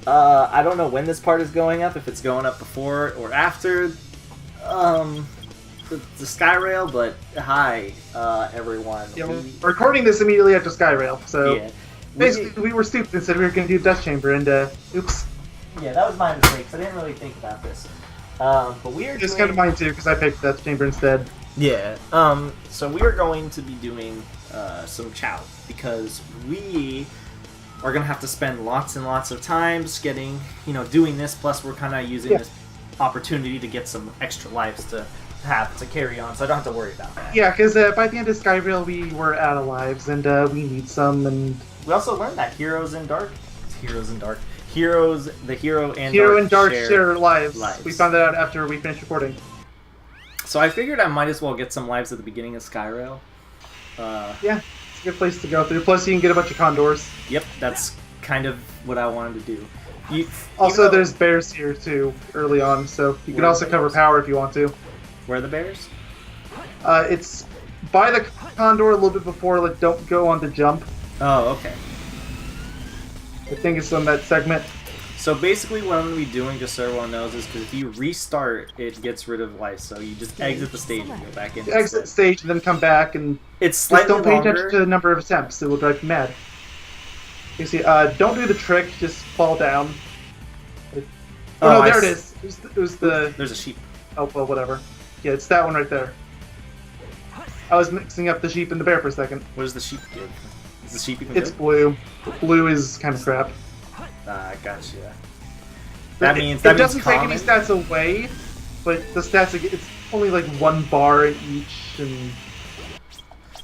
I don't know when this part is going up, if it's going up before or after the Skyrail, but hi, everyone. Yeah, we're recording this immediately after Skyrail, so Yeah. basically we were stupid and said we were going to do Dust Chamber, and oops. Yeah, that was my mistake, 'cause I didn't really think about this. But we are Just doing... kind of mine too, because I picked Dust Chamber instead. Yeah, so we are going to be doing some Chao, because we are going to have to spend lots and lots of times getting, doing this, plus we're kind of using this opportunity to get some extra lives to have to carry on, so I don't have to worry about that. Yeah, because by the end of Skyrail we were out of lives, and we need some, and... We also learned that the hero and Dark share lives. We found that out after we finished recording. So I figured I might as well get some lives at the beginning of Skyrail. Yeah, it's a good place to go through. Plus, you can get a bunch of condors. Yep, that's kind of what I wanted to do. Also, there's bears here too early on, so you can also cover power if you want to. Where are the bears? It's by the condor a little bit before. Like, don't go on the jump. Oh, okay. I think it's on that segment. So basically what I'm going to be doing, just so everyone knows, is because if you restart, it gets rid of life. So you just exit the stage and go back in. You exit the stage and then come back, and it's slightly just don't pay longer. attention to the number of attempts. It will drive you mad. You see, don't do the trick, just fall down. Oh, no, there it is. It was the... There's a sheep. Oh, well, whatever. Yeah, it's that one right there. I was mixing up the sheep and the bear for a second. What does the sheep give? Is the sheep even It's good? blue. Blue is kind of crap. Gotcha. That means it doesn't common? take any stats away, but the stats, it's only like 1 bar in each, and...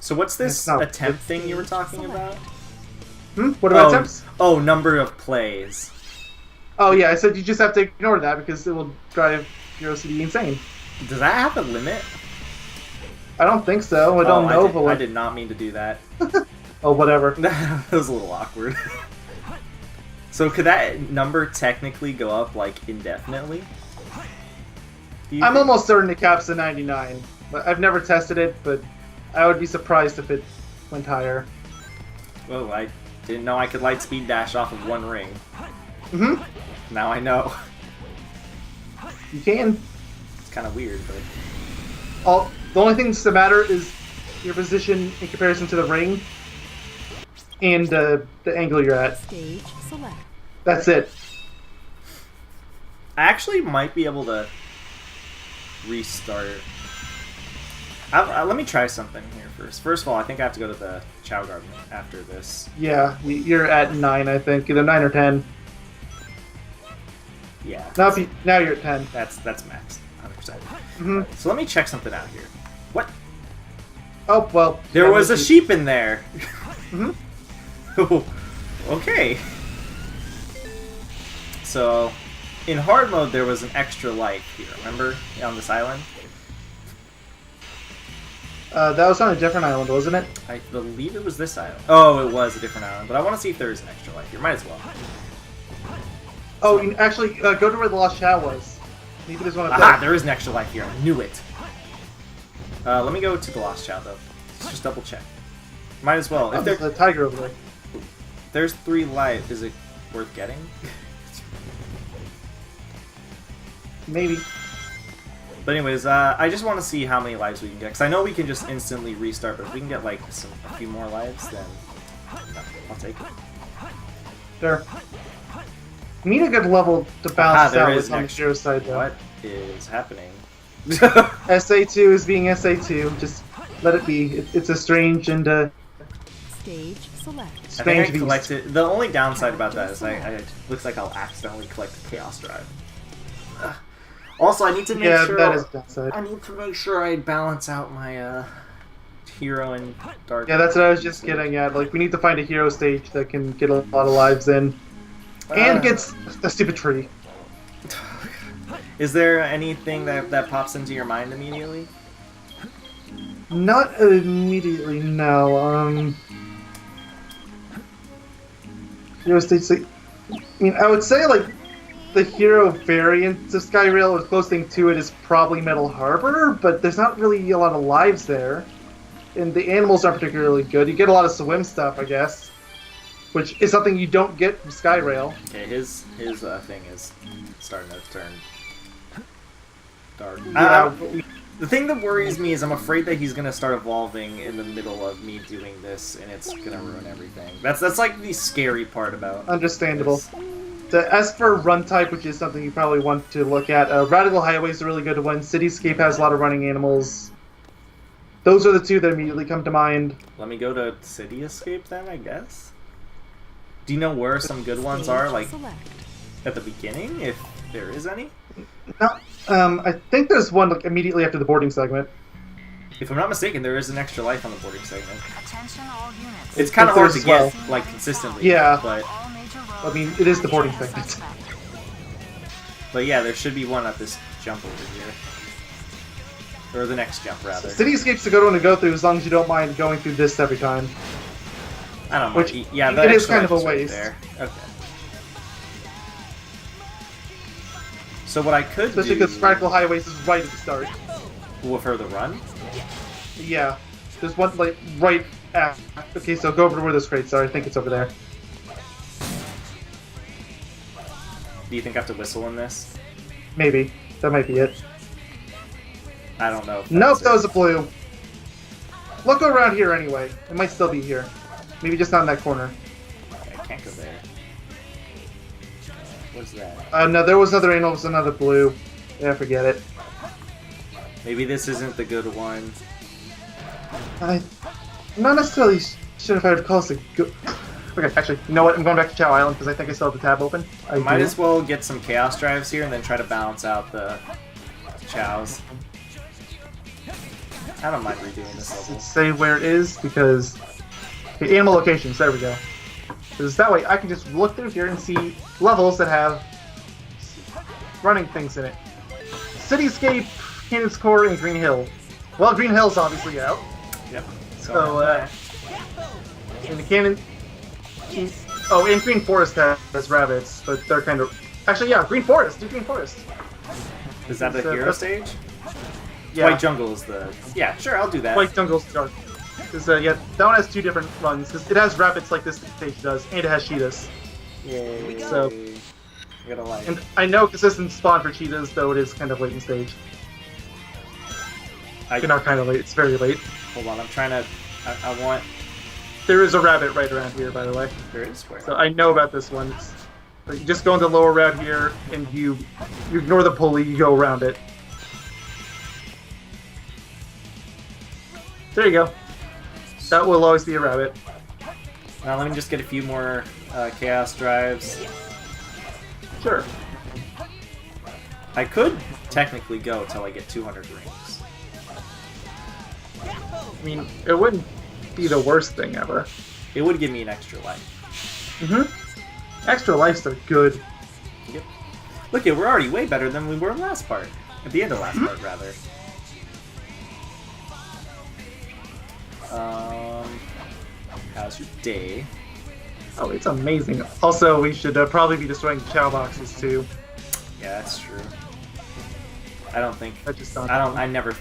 So what's this attempt thing you were talking about? What about attempts? Oh, number of plays. Oh yeah, I said you just have to ignore that because it will drive your OCD insane. Does that have a limit? I don't think so. I don't know. I did not mean to do that. Oh, whatever. That was a little awkward. So could that number technically go up, like, indefinitely? I'm almost certain it caps at 99. But I've never tested it, but I would be surprised if it went higher. Well, I didn't know I could light speed dash off of 1 ring. Mm-hmm. Now I know. You can. It's kind of weird, but... The only thing that matter is your position in comparison to the ring and the angle you're at. Stage select. That's it. I actually might be able to restart. Let me try something here first. First of all, I think I have to go to the Chao Garden after this. Yeah, you're at 9, I think. Either 9 or 10. Yeah. Now you're at 10. That's maxed, 100%. Mm-hmm. So let me check something out here. What? Oh, well. There was a sheep in there. Mm-hmm. Okay. So, in hard mode, there was an extra life here. Remember, on this island? That was on a different island, wasn't it? I believe it was this island. Oh, it was a different island. But I want to see if there is an extra life here. Might as well. Oh, you actually, go to where the Lost Chao was. Maybe there's one up Aha! there. There is an extra life here. I knew it. Let me go to the Lost Chao, though. Let's just double check. Might as well. Oh, If there's a tiger over there. there's 3 lives, is it worth getting? Maybe. But anyways, I just want to see how many lives we can get, because I know we can just instantly restart, but if we can get, like, a few more lives, then I'll take it. Sure. You need a good level to balance there out is with on the extra. zero side, though. What is happening? SA2 is being SA2. Just let it be. It's a strange and Stage select. I strange think I beast. collected... The only downside about that is I looks like I'll accidentally collect the Chaos Drive. Also, I need to make sure... that is the downside. I need to make sure I balance out my hero and dark. Yeah, that's what I was just getting at. Like, we need to find a hero stage that can get a lot of lives in. And gets a stupid tree. Is there anything that pops into your mind immediately? Not immediately, no. Hero stage, like, I mean, I would say, like, the hero variant of Skyrail, or the closest thing to it, is probably Metal Harbor, but there's not really a lot of lives there. And the animals aren't particularly good. You get a lot of swim stuff, I guess. which is something you don't get from Skyrail. Okay, his thing is starting to turn dark. Yeah, The thing that worries me is I'm afraid that he's gonna start evolving in the middle of me doing this, and it's gonna ruin everything. That's like the scary part about. understandable. this. So as for run type, which is something you probably want to look at, Radical Highway is a really good one. Cityscape has a lot of running animals. Those are the two that immediately come to mind. Let me go to City Escape then, I guess. Do you know where some good ones are, like Select. at the beginning, if there is any? No, I think there's one like immediately after the boarding segment. If I'm not mistaken, there is an extra life on the boarding segment. Attention all units. It's kind of hard to There's as get like consistently. Yeah. But All major roads I mean, it is the boarding segment. yeah, there should be one at this jump over here, or the next jump rather. Cityscape's a good one to go through as long as you don't mind going through this every time. I don't know. Which, Yeah, it that is extra kind of life a right waste. there. Okay. So what I could Especially do because Radical Highways is right at the start. with her the run. Yeah. There's one, like, right at... Okay, so go over to where those crates are. I think it's over there. Do you think I have to whistle in this? Maybe. That might be it. I don't know. If Nope, that's that it. was a blue. Look around here anyway. It might still be here. Maybe just not in that corner. Okay, I can't go there. What's that? No, there was another animal, it was another blue. Yeah, forget it. Maybe this isn't the good one. I'm not necessarily sure if I would call this a good... Okay, actually, you know what? I'm going back to Chao Island because I think I still have the tab open. I Might do. as well get some chaos drives here and then try to balance out the chows. I don't mind redoing this level. Let's say where it is because... Okay, animal locations, there we go. Because that way I can just look through here and see levels that have running things in it. Cityscape, Canyon's Core, and Green Hill. Well, Green Hill's obviously out. Yep. So, in the Canyon... Oh, and Green Forest has rabbits, but they're kind of... Actually, yeah, Green Forest! Do Green Forest! Is that the So hero that's- stage? Yeah, White Jungle is the... Yeah, sure, I'll do that. White Jungle's dark. Because, yeah, that one has two different runs, because it has rabbits like this stage does, and it has cheetahs. Yay. So- I gotta like... And I know consistent spawn for cheetahs, though it is kind of late in stage. Not kind of late, it's very late. Hold on, I'm trying to... I want... There is a rabbit right around here, by the way. There is where? So I know about this one. You just go into the lower route here, and you ignore the pulley, you go around it. There you go. That will always be a rabbit. Now let me just get a few more chaos drives. Sure. I could technically go till I get 200 rings. I mean, it wouldn't be the worst thing ever. It would give me an extra life. Mm-hmm. Extra lives are good. Yep. Look, we're already way better than we were in last part. At the end of last part, rather. How's your day? Oh, it's amazing. Also, we should probably be destroying the Chao boxes too. Yeah, that's true. I don't think... I just thought. I never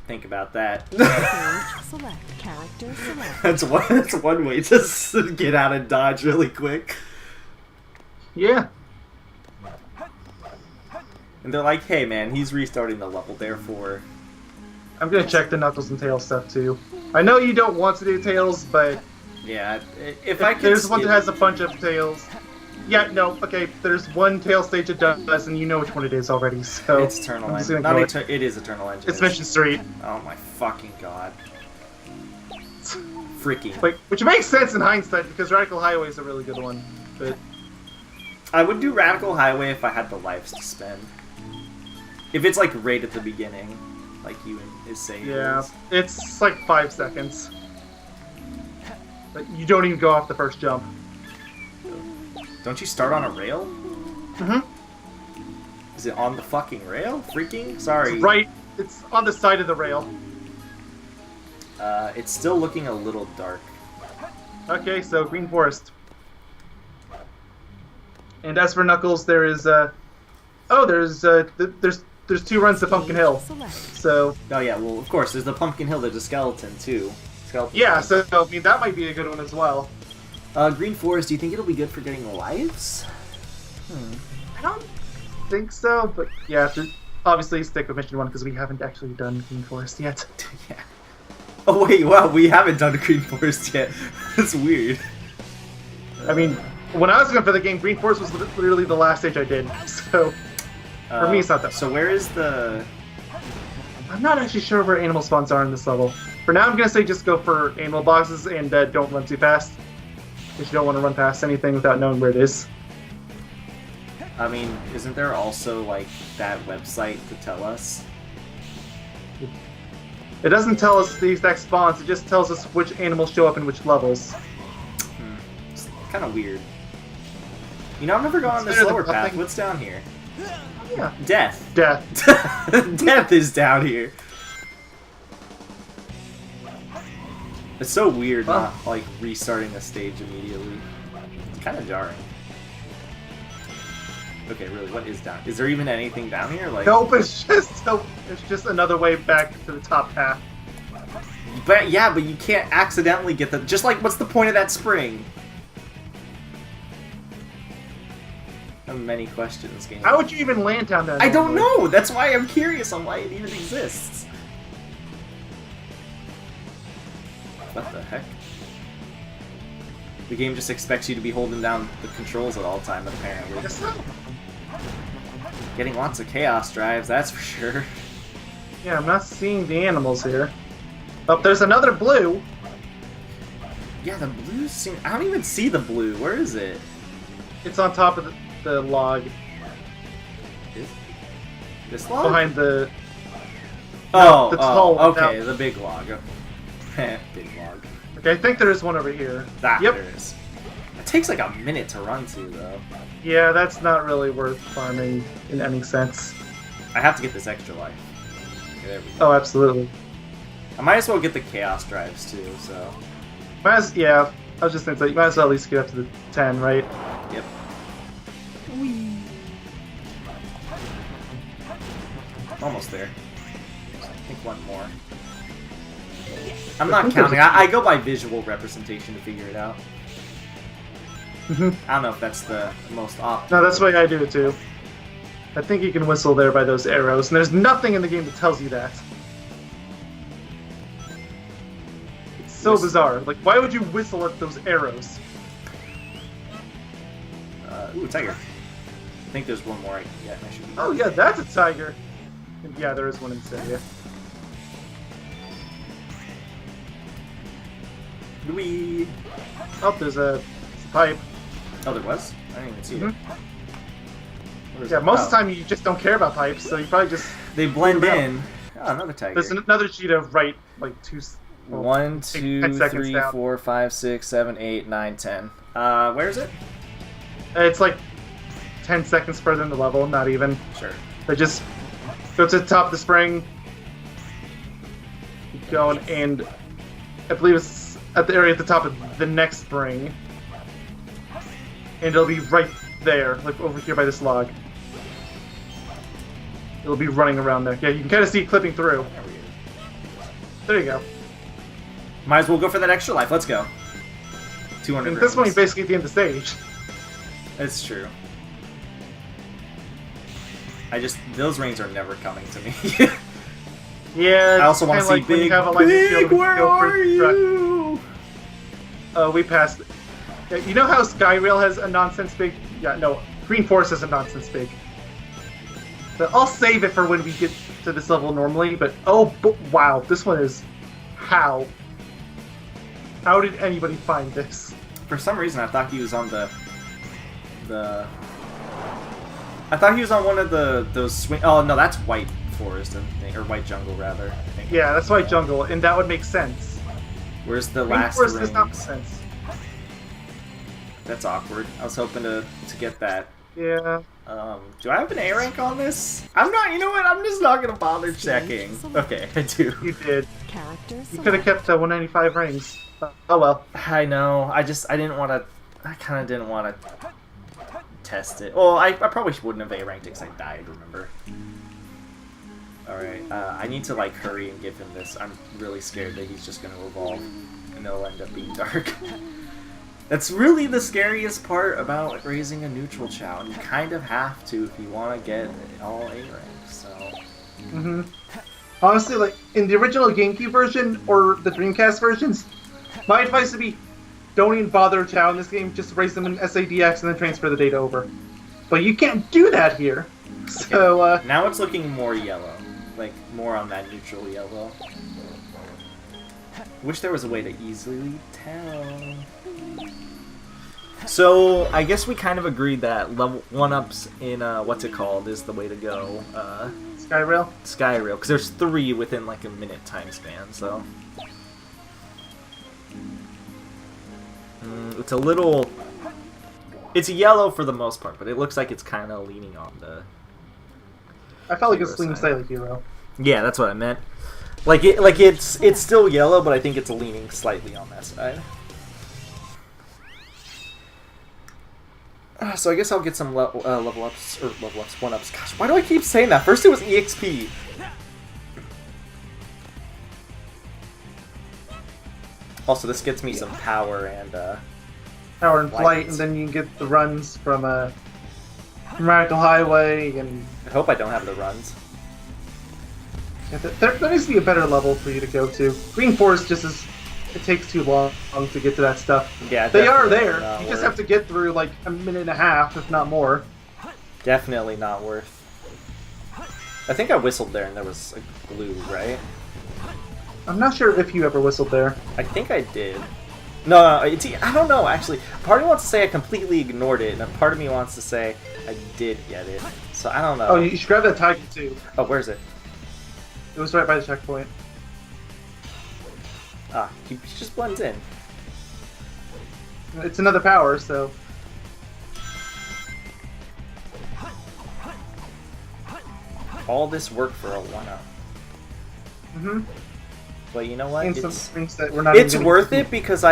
think about that. Stage select. Character select. That's one way to get out and dodge really quick. Yeah. And they're like, hey man, he's restarting the level, therefore... I'm gonna check the Knuckles and Tails stuff too. I know you don't want to do Tails, but Yeah, if I could there's one skip- that has a bunch of Tails. Yeah, no, okay, there's one Tail stage that does, and you know which one it is already, so... It's Eternal I'm just Engine. gonna Not ignore it. It is Eternal Engine. It's Mission Street. Oh my fucking god. Freaking. Like, which makes sense in hindsight, because Radical Highway is a really good one, but... I would do Radical Highway if I had the lives to spend. If it's like right at the beginning, like you is saying. Yeah, it's like 5 seconds. But you don't even go off the first jump. Don't you start on a rail? Mm-hmm. Is it on the fucking rail? Freaking? Sorry. It's right, it's on the side of the rail. It's still looking a little dark. Okay, so Green Forest. And as for Knuckles, there is there's 2 runs to Pumpkin Hill. Select. So Oh yeah, well of course, there's the Pumpkin Hill, there's a skeleton too. Skeleton. yeah, so I mean that might be a good one as well. Green Forest, do you think it'll be good for getting lives? I don't think so, but yeah, obviously stick with Mission 1 because we haven't actually done Green Forest yet. Yeah. Oh wait, wow, we haven't done Green Forest yet. That's weird. I mean, when I was looking for the game, Green Forest was literally the last stage I did, so for me it's not that. So where is the... I'm not actually sure where animal spawns are in this level. For now, I'm gonna say just go for animal boxes and don't run too fast. Because you don't want to run past anything without knowing where it is. I mean, isn't there also, like, that website to tell us? It doesn't tell us the exact spawns, it just tells us which animals show up in which levels. It's kind of weird. You know, I've never gone on this lower path. What's down here? Yeah. Death. Death. Death is down here. It's so weird not, like, restarting a stage immediately. It's kind of jarring. Okay, really, what is down? Is there even anything down here? Like, Nope, it's just another way back to the top path. But yeah, but you can't accidentally get the. Just like, what's the point of that spring? I have many questions, game. How would you even land down there? I don't know. That's why I'm curious on why it even exists. What the heck? The game just expects you to be holding down the controls at all time, apparently. I guess so. Getting lots of chaos drives, that's for sure. Yeah, I'm not seeing the animals here. Oh, there's another blue. Yeah, the blue seem. I don't even see the blue. Where is it? It's on top of the log. This log? Behind the... Oh, tall one. okay, Now- the big log. Big log. Okay, I think there is one over here. There is. It takes like a minute to run to, though. Yeah, that's not really worth farming in any sense. I have to get this extra life. Okay, there we go. Oh, absolutely. I might as well get the chaos drives, too, so... Yeah, I was just thinking, you might as well at least get up to the 10, right? Yep. Almost there. I think one more. I'm not counting. I go by visual representation to figure it out. I don't know if that's the most optimal. No, that's the way I do it too. I think you can whistle there by those arrows, and there's nothing in the game that tells you that. It's so bizarre. Like, why would you whistle at those arrows? Ooh, tiger. I think there's one more. Yeah, I should be. Oh yeah, that's a tiger. And yeah, there is one in this area. Whee! Oh, there's a pipe. Oh, there was? I didn't even see it. Where is Yeah, it? most of the time you just don't care about pipes, so you probably just... They blend them out. in. Oh, another tiger. There's another sheet of right, like, well, 1, take 2, 10 seconds 3, down. 4, 5, 6, 7, 8, 9, 10. Where is it? It's like 10 seconds further in the level, not even. Sure. But just go to the top of the spring, keep going, and I believe it's at the area at the top of the next spring. And it'll be right there, like over here by this log. It'll be running around there. Yeah, you can kind of see it clipping through. There you go. Might as well go for that extra life. Let's go. 200 And this one, you're rings. basically at the end of the stage. It's true. Those rings are never coming to me. Yeah, I also want to kinda see like when you big, have a lightning shield, big, you where go for are the truck. you? We passed it. Yeah, you know how Skyrail has a nonsense big? Yeah, no, Green Forest has a nonsense big. But I'll save it for when we get to this level normally, but wow, this one is... How? How did anybody find this? For some reason, I thought he was on I thought he was on one of those swing... Oh, no, that's White Forest, I think, or White Jungle, rather. I think. Yeah, that's White Jungle, and that would make sense. Where's the Green last Forest rings? does not make sense. That's awkward. I was hoping to get that. Yeah. Do I have an A rank on this? I'm not. You know what? I'm just not gonna bother checking. Okay, I do. You did. Character You could have kept 195 rings. Oh well. I know. I didn't want to. I kind of didn't want to test it. Well, I probably wouldn't have A ranked it because I died. Remember? All right. I need to like hurry and give him this. I'm really scared that he's just gonna evolve and it'll end up being dark. That's really the scariest part about raising a neutral Chao. You kind of have to if you want to get all A rank. So. Mm-hmm. Honestly, like in the original GameCube version or the Dreamcast versions, my advice would be don't even bother Chao in this game. Just raise them in SADX and then transfer the data over. But you can't do that here. So now it's looking more yellow, like more on that neutral yellow. Wish there was a way to easily tell. So I guess we kind of agreed that level 1-ups in what's it called is the way to go. Skyrail. Skyrail, because there's 3 within like a minute time span. So it's a little. It's yellow for the most part, but it looks like it's kind of leaning on the. I felt like it's leaning slightly hero. Yeah, that's what I meant. It's still yellow, but I think it's leaning slightly on that side. So I guess I'll get some level ups, 1-ups. Gosh, why do I keep saying that? First it was EXP. Also, this gets me some power and Power and flight, and then you can get the runs from Miracle Highway, and I hope I don't have the runs. yeah, there needs to be a better level for you to go to. Green Forest just is. It takes too long to get to that stuff. Yeah, they are there. You just worth. have to get through like a minute and a half, if not more. Definitely not worth. I think I whistled there and there was a glue, right? I'm not sure if you ever whistled there. I think I did. No, I don't know, actually. Part of me wants to say I completely ignored it, and a part of me wants to say I did get it. So I don't know. Oh, you should grab that tiger too. Oh, where is it? It was right by the checkpoint. Ah, he just blends in. It's another power, so... All this work for a 1-up. Mm-hmm. But you know what? And It's, some things that we're not it's even worth it because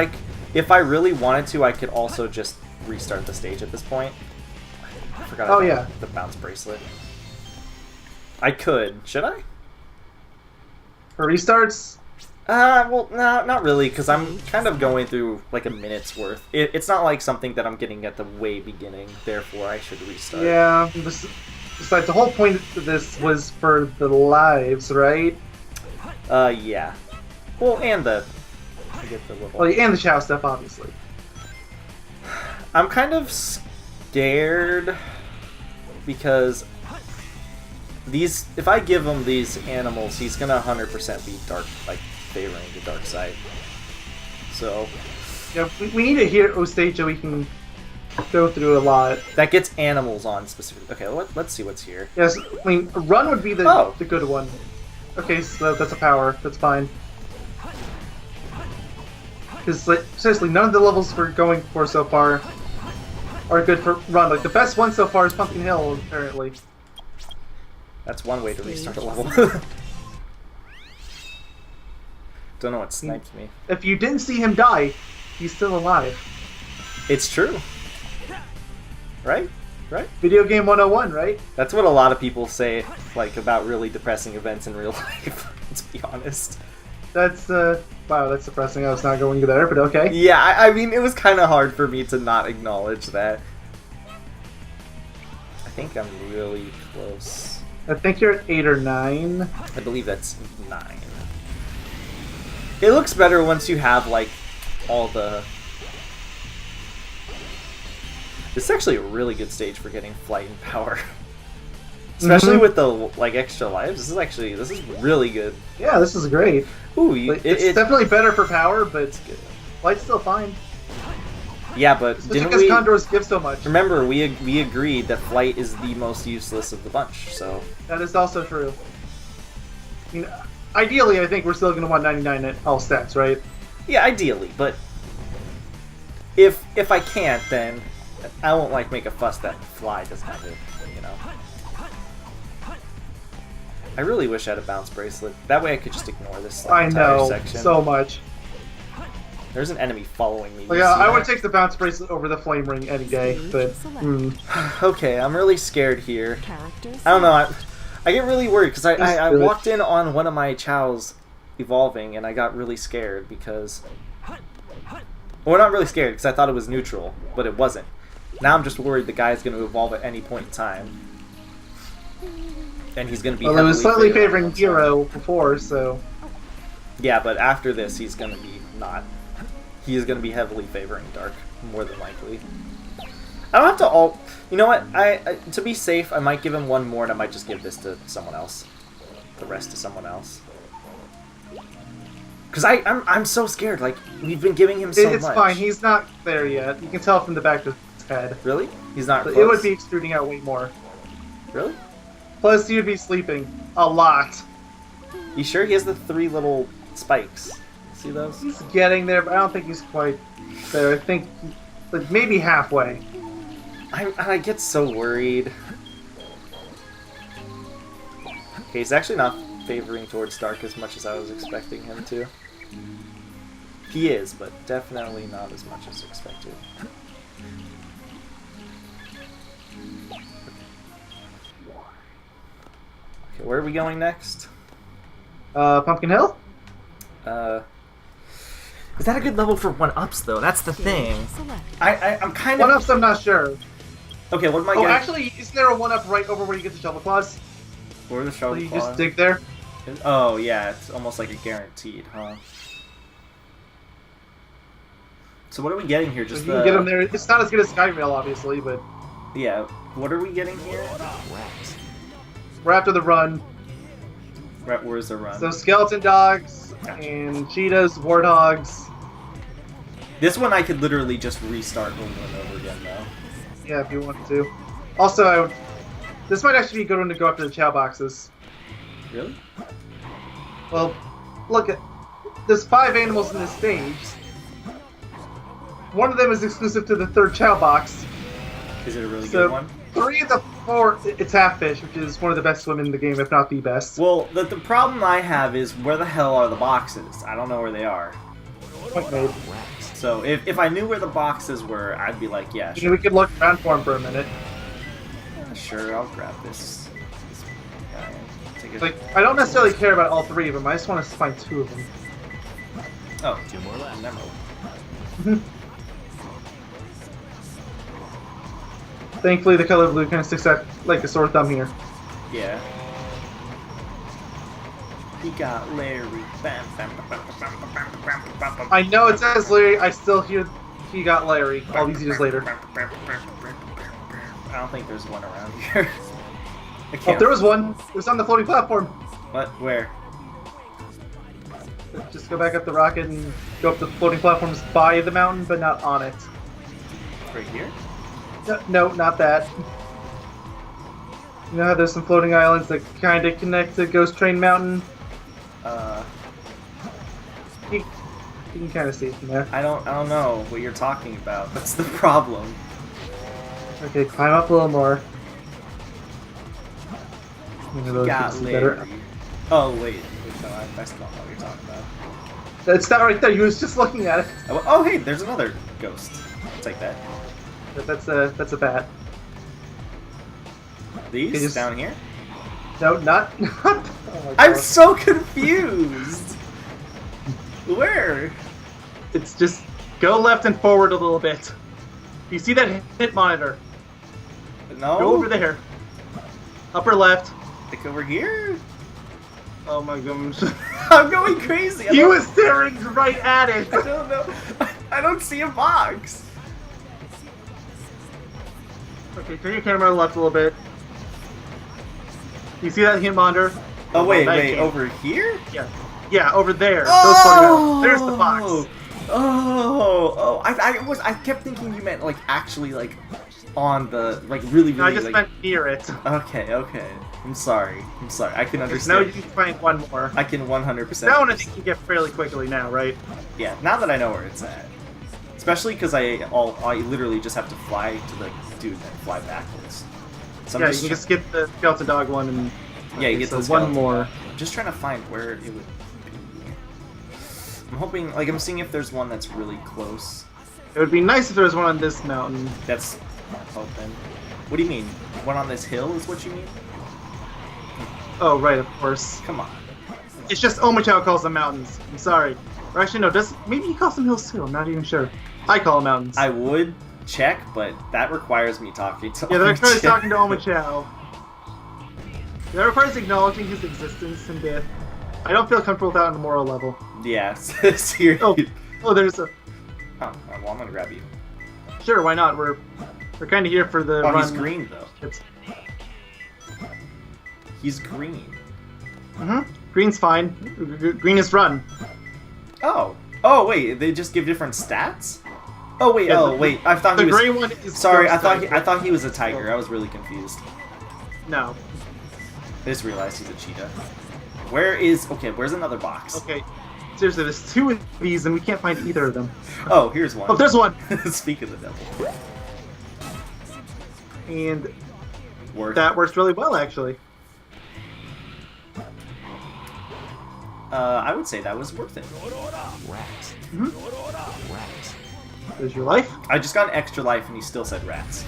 if I really wanted to, I could also just restart the stage at this point. I forgot about the bounce bracelet. I could. Should I? For restarts? Well, no, not really, because I'm kind of going through like a minute's worth. It's not like something that I'm getting at the way beginning, therefore I should restart. Yeah, besides, the whole point of this was for the lives, right? Yeah. Well, and I get the little... Well, and the Chao stuff, obviously. I'm kind of scared because if I give him these animals, he's gonna 100% be dark, like favoring the dark side. So yeah, we need a hero stage that we can go through a lot. That gets animals on specifically. Okay, let's see what's here. Yes, I mean run would be the good one. Okay, so that's a power. That's fine. Because like, seriously, none of the levels we're going for so far are good for run. Like the best one so far is Pumpkin Hill, apparently. That's one way to restart a level. Don't know what sniped me. If you didn't see him die, he's still alive. It's true. Right? Right? Video game 101, right? That's what a lot of people say, like, about really depressing events in real life, let's be honest. That's, wow, that's depressing. I was not going there, but okay. Yeah, I mean, it was kind of hard for me to not acknowledge that. I think I'm really close. I think you're at 8 or 9. I believe that's 9. It looks better once you have, like, all the... This is actually a really good stage for getting flight and power. Especially with the, like, extra lives. This is really good. Yeah, this is great. Ooh, it's definitely better for power, but it's good. Flight's still fine. Yeah, but especially didn't because we... Condors give so much. Remember, we agreed that flight is the most useless of the bunch, so... That is also true. I mean, ideally, I think we're still going to want 99 at all stats, right? Yeah, ideally, but... If I can't, then I won't, like, make a fuss that fly doesn't have it, you know? I really wish I had a bounce bracelet. That way I could just ignore this entire section. So much. There's an enemy following me. Well, yeah, I would take the bounce bracelet over the flame ring any day, but... Okay, I'm really scared here. I don't know, I get really worried, because I walked in on one of my Chaos evolving, and I got really scared, because... Well, we're not really scared because I thought it was neutral, but it wasn't. Now I'm just worried the guy's going to evolve at any point in time. And he's going to be Well, it was slightly favored favoring on one side. Hero before, so... Yeah, but after this, he's going to be not. He is going to be heavily favoring Dark, more than likely. I don't have to all... You know what? I to be safe, I might give him one more, and I might just give this to someone else. The rest to someone else. Because I'm so scared. Like, we've been giving him so much. It's fine. He's not there yet. You can tell from the back of his head. Really? He's not close? It would be extruding out way more. Really? Plus, he would be sleeping a lot. You sure? He has the 3 little spikes. See those? He's getting there, but I don't think he's quite there. I think like maybe halfway. I get so worried. Okay, he's actually not favoring towards Dark as much as I was expecting him to. He is, but definitely not as much as expected. Okay, where are we going next? Pumpkin Hill? Is that a good level for 1-ups though? That's the thing. Select. I'm kind of... 1-ups, I'm not sure. Okay, what am I Oh, getting? actually, isn't there a 1-up right over where you get the shovel claws? Where the So shovel you claw? just dig there? Oh, yeah, it's almost like a guaranteed, huh? So what are we getting here? So Just you can get them there. It's not as good as Skyvale, obviously, but Yeah, what are we getting here? we're after the run. Right, where's the run? So skeleton dogs and cheetahs, warthogs. This one I could literally just restart over and over again, though. Yeah, if you wanted to. Also, this might actually be a good one to go after the Chao boxes. Really? Well, look at there's 5 animals in this stage. One of them is exclusive to the 3rd Chao box. Is it a really So good one? 3 of the 4, it's half fish, which is one of the best swim in the game, if not the best. Well, the problem I have is where the hell are the boxes? I don't know where they are. Point made. So if I knew where the boxes were, I'd be like, yeah, Maybe sure, we could look around for him for a minute. sure, I'll grab this guy and take it. Like, I don't necessarily care about all 3 of them. I just want to find 2 of them. Oh, 2 more left. Never. Thankfully, the color blue kind of sticks out like a sore thumb here. Yeah. He got Larry. Bam, bam, bam, bam, bam, bam, bam, bam, bam, I know it says Larry. I still hear he got Larry all these years later. I don't think there's one around here. I Oh, can't. there was one. It was on the floating platform. What? Where? Just go back up the rocket and go up the floating platforms by the mountain, but not on it. Right here? No, not that. You know how there's some floating islands that kind of connect to Ghost Train Mountain? You can kind of see it from there. I don't know what you're talking about. That's the problem. Okay, climb up a little more. Got see better. Larry. Oh wait, no, I still don't know what you're talking about. It's that right there. You was just looking at it. Oh hey, there's another ghost. I'll take that. That's a bat. These Okay, just- down here? No, not. Oh my I'm God. so confused. Where? It's just go left and forward a little bit. You see that hit monitor? No. Go over there. Upper left. Like over here? Oh my goodness. I'm going crazy. He was staring right at it. I don't know. I don't see a box. Okay, turn your camera left a little bit. You see that hit monitor? Oh wait, that wait, came. over here? Yeah, over there. Those 40 miles. There's the box. Oh! I kept thinking you meant like actually like on the like really. No, I just like, meant near it. Okay. I'm sorry. I can Now understand. you can find one more. I can 100%. That one I think you can get fairly quickly now, right? Yeah, now that I know where it's at. Especially because I literally just have to fly to the dude and fly backwards. So I'm Yeah, you can just skip the skeleton dog one and yeah, you get so the one skeleton more. dog. I'm just trying to find where it would be. I'm hoping, like, I'm seeing if there's one that's really close. It would be nice if there was one on this mountain. That's open. What do you mean? One on this hill is what you mean? Oh, right, of course. Come on. It's just Omachao calls them mountains. I'm sorry. Or actually, no, maybe he calls them hills too. I'm not even sure. I call them mountains. I would check, but that requires me talking to Yeah, that requires Chao. talking to Oma Chao. That requires acknowledging his existence and death. I don't feel comfortable with that on the moral level. Yeah, seriously. Oh, there's a... Oh, well, I'm gonna grab you. Sure, why not? We're kind of here for the Oh, run. he's green, though. It's... He's green. Green's fine. Green is run. Oh. Oh, wait, they just give different stats? Oh, wait, Yeah, wait, I thought The he was... gray one is... Sorry, I Ghost thought he was a tiger. I was really confused. No. I just realized he's a cheetah. Where's another box? Okay. Seriously, there's 2 of these and we can't find either of them. Oh, here's one. Oh, there's one! Speak of the devil. And Work. that works really well, actually. I would say that was worth it. Rats. Rats. There's your life. I just got an extra life and he still said rats.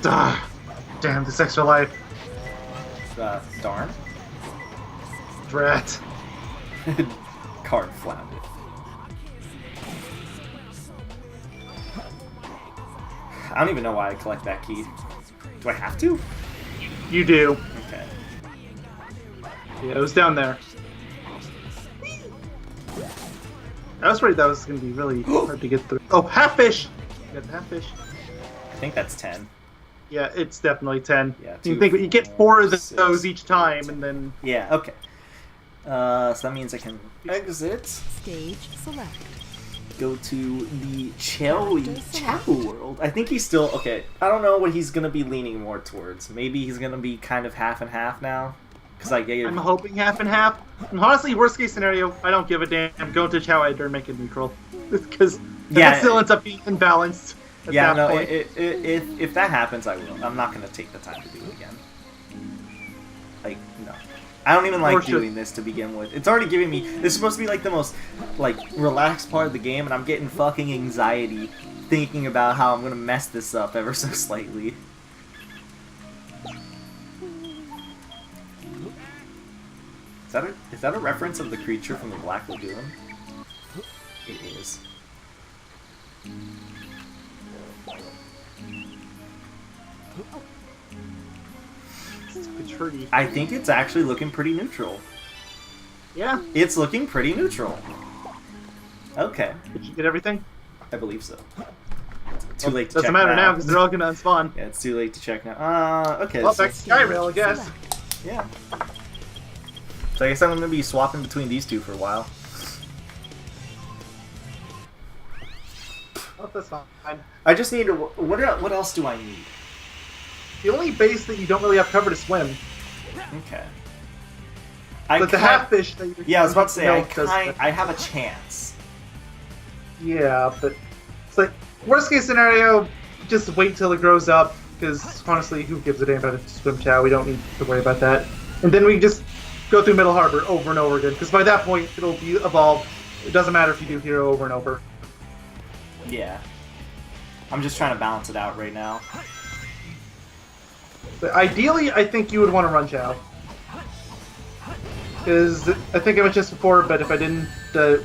Ah, damn, this extra life. Darn. Drat. Card floundered. I don't even know why I collect that key. Do I have to? You do. Okay. Yeah, it was down there. I was worried that was going to be really hard to get through. Oh, half fish! You got the half fish. I think that's 10. Yeah, it's definitely 10. Yeah, You two, think you get 4 of 6. those each time, and then... Yeah, okay. So that means I can exit, Stage select. go to the Chao world. I think he's still... Okay, I don't know what he's going to be leaning more towards. Maybe he's going to be kind of half and half now. Because I gave... I'm hoping half and half. And honestly, worst case scenario, I don't give a damn. Go to Yogaidr and make it neutral. Because Yeah. that still ends up being imbalanced at Yeah, that no, point. if that happens, I will. I'm not going to take the time to do it again. Like, no. I don't even like Or should- doing this to begin with. It's already giving me... This is supposed to be like the most, like, relaxed part of the game, and I'm getting fucking anxiety thinking about how I'm going to mess this up ever so slightly. Is that a reference of the creature from the Black Lagoon? It is. It's pretty. I think it's actually looking pretty neutral. Yeah. It's looking pretty neutral. Okay, Did you get everything? I believe so. Too late to check Doesn't matter now because they're all gonna unspawn. Yeah, it's too late to check now. Okay. Well, so- back to Skyrail, I guess. yeah. So I guess I'm gonna be swapping between these two for a while. Oh, that's fine. I just need to. What else do I need? The only base that you don't really have covered is swim. Okay. But the half fish that you Yeah, I was about to say does- I have a chance. Yeah, but it's like worst case scenario, just wait till it grows up. Because honestly, who gives a damn about a swim Chao? We don't need to worry about that. And then we just go through Middle Harbor over and over again. Because by that point, it'll be evolved. It doesn't matter if you do Hero over and over. Yeah. I'm just trying to balance it out right now. But ideally, I think you would want to run Chao. Because I think I mentioned this before, but if I didn't,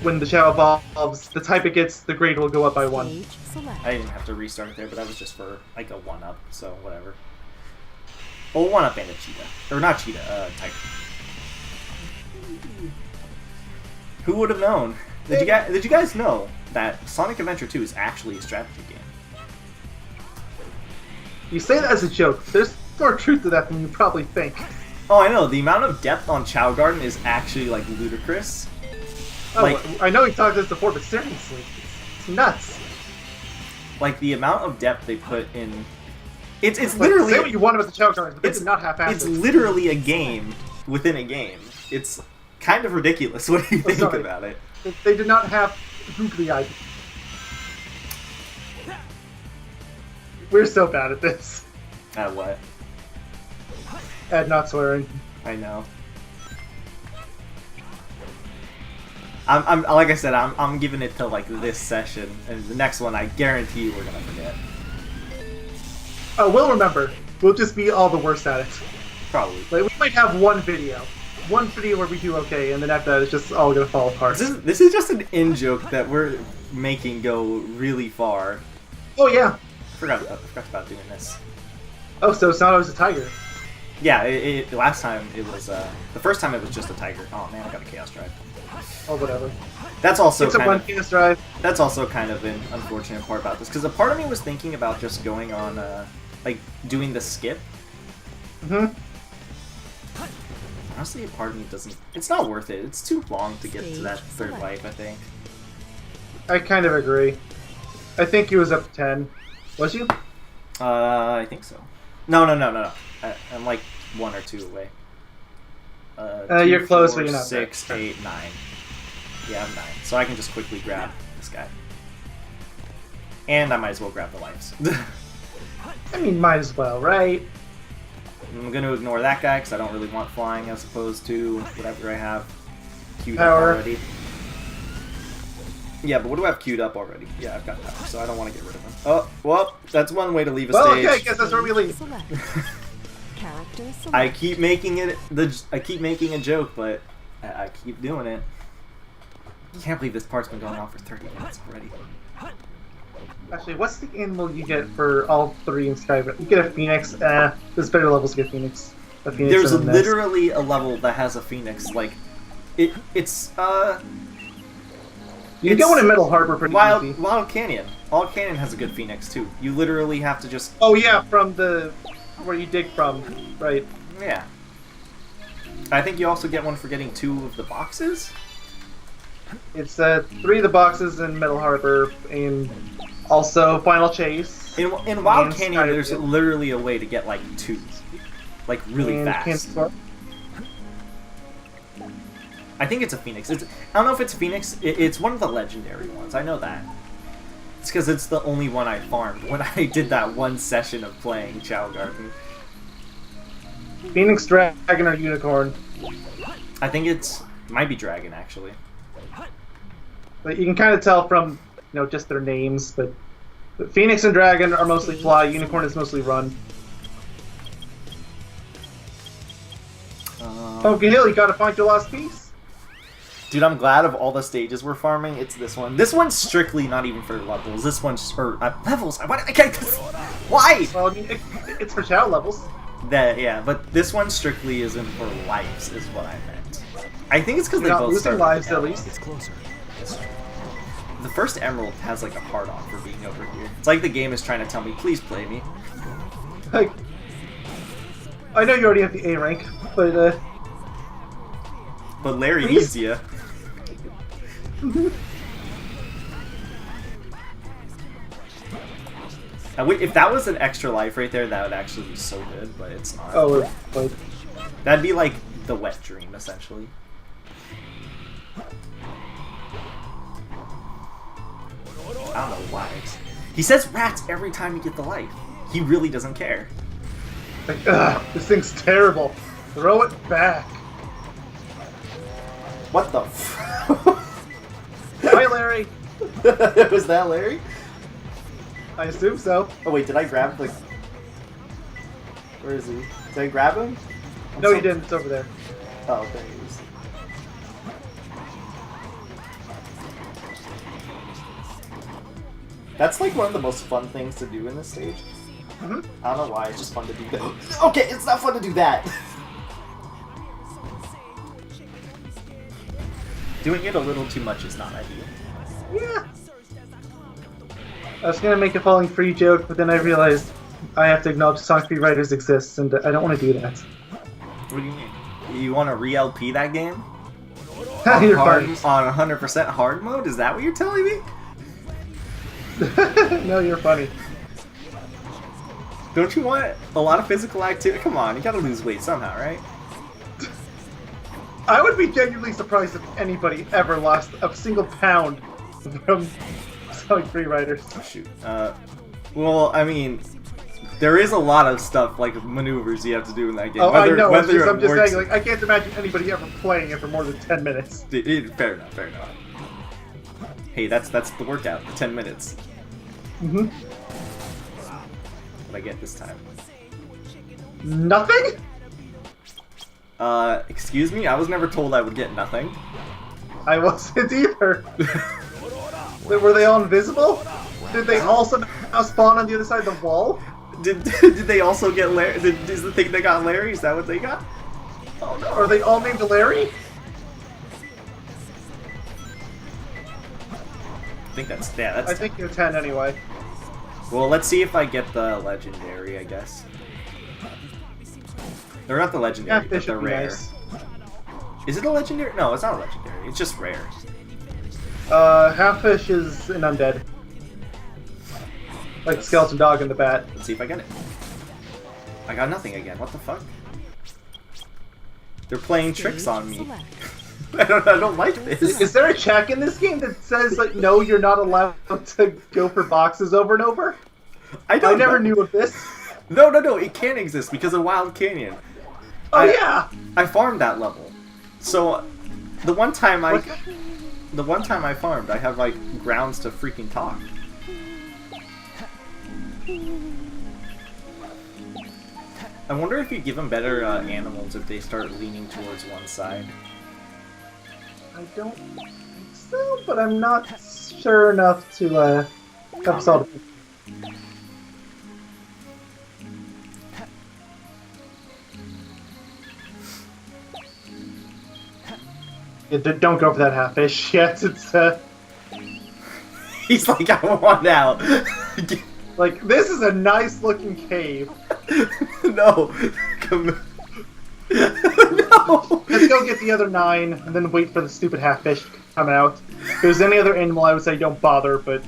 when the Chao evolves, the type it gets, the grade will go up by 1. Stage select. I didn't have to restart there, but that was just for like a 1-up, so whatever. Well, 1-up and a cheetah. Or not cheetah, tiger. Who would have known? Did you guys know that Sonic Adventure 2 is actually a strategy game? You say that as a joke. There's more truth to that than you probably think. Oh, I know. The amount of depth on Chao Garden is actually like ludicrous. Oh, Like- I know we talked this before, but seriously, it's nuts. Like the amount of depth they put in. It's Like, literally. say what you want about the Chao Gardens, but they It's did not half-ass It's it. literally a game within a game. It's kind of ridiculous when you think sorry. about it. They did not have googly eyed. We're so bad at this. At what? At not swearing. I know. I'm like I said, I'm giving it to like this session, and the next one I guarantee you we're gonna forget. Oh, we'll remember. We'll just be all the worst at it. Probably. Like, we might have one video. one video where we do okay, and then after that, it's just all gonna fall apart. This is just an in-joke that we're making go really far. Oh yeah. I forgot about doing this. Oh, so it's not always a tiger. Yeah, last time it was, the first time it was just a tiger. Oh man, I got a Chaos Drive. Oh, whatever. That's also It's a kind one of, Chaos Drive. that's also kind of an unfortunate part about this, because a part of me was thinking about just going on, like, doing the skip. Mm-hmm. Honestly, a part of me doesn't, it's not worth it. It's too long to get to that third life, I think. I kind of agree. I think he was up to 10. Was you? I think so. No. I'm like 1 or 2 away. 2, You're close, 4, but you're not 6, 8, 9. Yeah, I'm 9. So I can just quickly grab this guy. And I might as well grab the lives. I mean, might as well, right? I'm gonna ignore that guy because I don't really want flying as opposed to whatever I have queued Power. up already. Yeah, but what do I have queued up already? Yeah, I've got power, so I don't want to get rid of him. Oh, well, that's one way to leave a Well, stage. okay, I guess that's where we leave. Select. Character select. I keep making it. I keep making a joke, but I keep doing it. I can't believe this part's been going on for 30 minutes already. Actually, what's the animal you get for all 3 in Skyrim? You get a phoenix. There's better levels to get phoenix. A phoenix There's and a nest. literally a level that has a phoenix. Like, it's You can get one in Metal Harbor pretty easy. Wild Canyon. Wild Canyon has a good phoenix too. You literally have to just. Oh yeah, from the where you dig from, right? Yeah. I think you also get one for getting 2 of the boxes. It's 3 of the boxes in Metal Harbor, and also Final Chase. In Wild And Canyon, there's Skyrim. literally a way to get like 2, like really and fast. Kansas. I think it's a phoenix. I don't know if it's a phoenix. It's one of the legendary ones. I know that. It's because it's the only one I farmed when I did that one session of playing Chao Garden. Phoenix, Dragon, or Unicorn. I think might be dragon actually. But you can kind of tell from just their names. But Phoenix and Dragon are mostly fly. Unicorn is mostly run. Pumpkin Hill, you gotta find your lost piece. Dude, I'm glad of all the stages we're farming. It's this one. This one's strictly not even for levels. This one's for levels. I can't. Why? Well, I mean, it's for Chao levels. Yeah, but this one strictly isn't for lives, is what I meant. I think it's because they You're not both losing start lives, with at emerald. least. It's closer. The first emerald has like a hard on for being over here. It's like the game is trying to tell me, please play me. Like, I know you already have the A rank, but But Larry Please? needs you. If that was an extra life right there, that would actually be so good, but it's not. oh, like, That'd be like the wet dream, essentially. I don't know why. He says rats every time you get the life. He really doesn't care. this thing's terrible. Throw it back. What the Hi, Larry. Was that Larry? I assume so. Oh wait, did I grab the... Where is he? Did I grab him? No, you didn't. It's over there. Oh, there he is. That's like one of the most fun things to do in this stage. Mm-hmm. I don't know why, it's just fun to do that. Okay, it's not fun to do that! Doing it a little too much is not ideal. Yeah. I was gonna make a falling free joke, but then I realized I have to acknowledge Sonic Free Riders exists, and I don't want to do that. What do you mean? You want to re-LP that game? You're on funny. 100% hard mode? Is that what you're telling me? No, you're funny. Don't you want a lot of physical activity? Come on, you gotta lose weight somehow, right? I would be genuinely surprised if anybody ever lost a single pound from Sonic Free Riders. Oh, shoot. Well, I mean, there is a lot of stuff, like maneuvers you have to do in that game. Oh, I know. Whether I'm it just works- saying, like, I can't imagine anybody ever playing it for more than 10 minutes. Fair enough, fair enough. Hey, that's the workout, 10 minutes. Mm-hmm. What I get this time? Nothing? Excuse me? I was never told I would get nothing. I wasn't either. Were they all invisible? Did they also now spawn on the other side of the wall? Did they also get Larry? Is the thing they got Larry? Is that what they got? Oh no, are they all named Larry? I think that's that's. I think you're 10 anyway. Well, let's see if I get the legendary. I guess. They're not the legendary, Yeah, but they're rare. nice. Is it a legendary? No, it's not a legendary. It's just rare. Half-fish is an undead. Like skeleton dog and the bat. Let's see if I get it. I got nothing again. What the fuck? They're playing tricks on me. I don't like this. Is there a check in this game that says like no, you're not allowed to go for boxes over and over? I never knew of this. No, it can't exist because of Wild Canyon. Oh yeah. I farmed that level. So the one time I farmed, I have like grounds to freaking talk. I wonder if you give them better animals if they start leaning towards one side. I don't think so, but I'm not sure enough to have solved it. Yeah, don't go for that half-fish yet. It's He's like, I want out. like this is a nice-looking cave. No, come. No. Let's go get the other 9 and then wait for the stupid half-fish to come out. If there's any other animal, I would say don't bother, but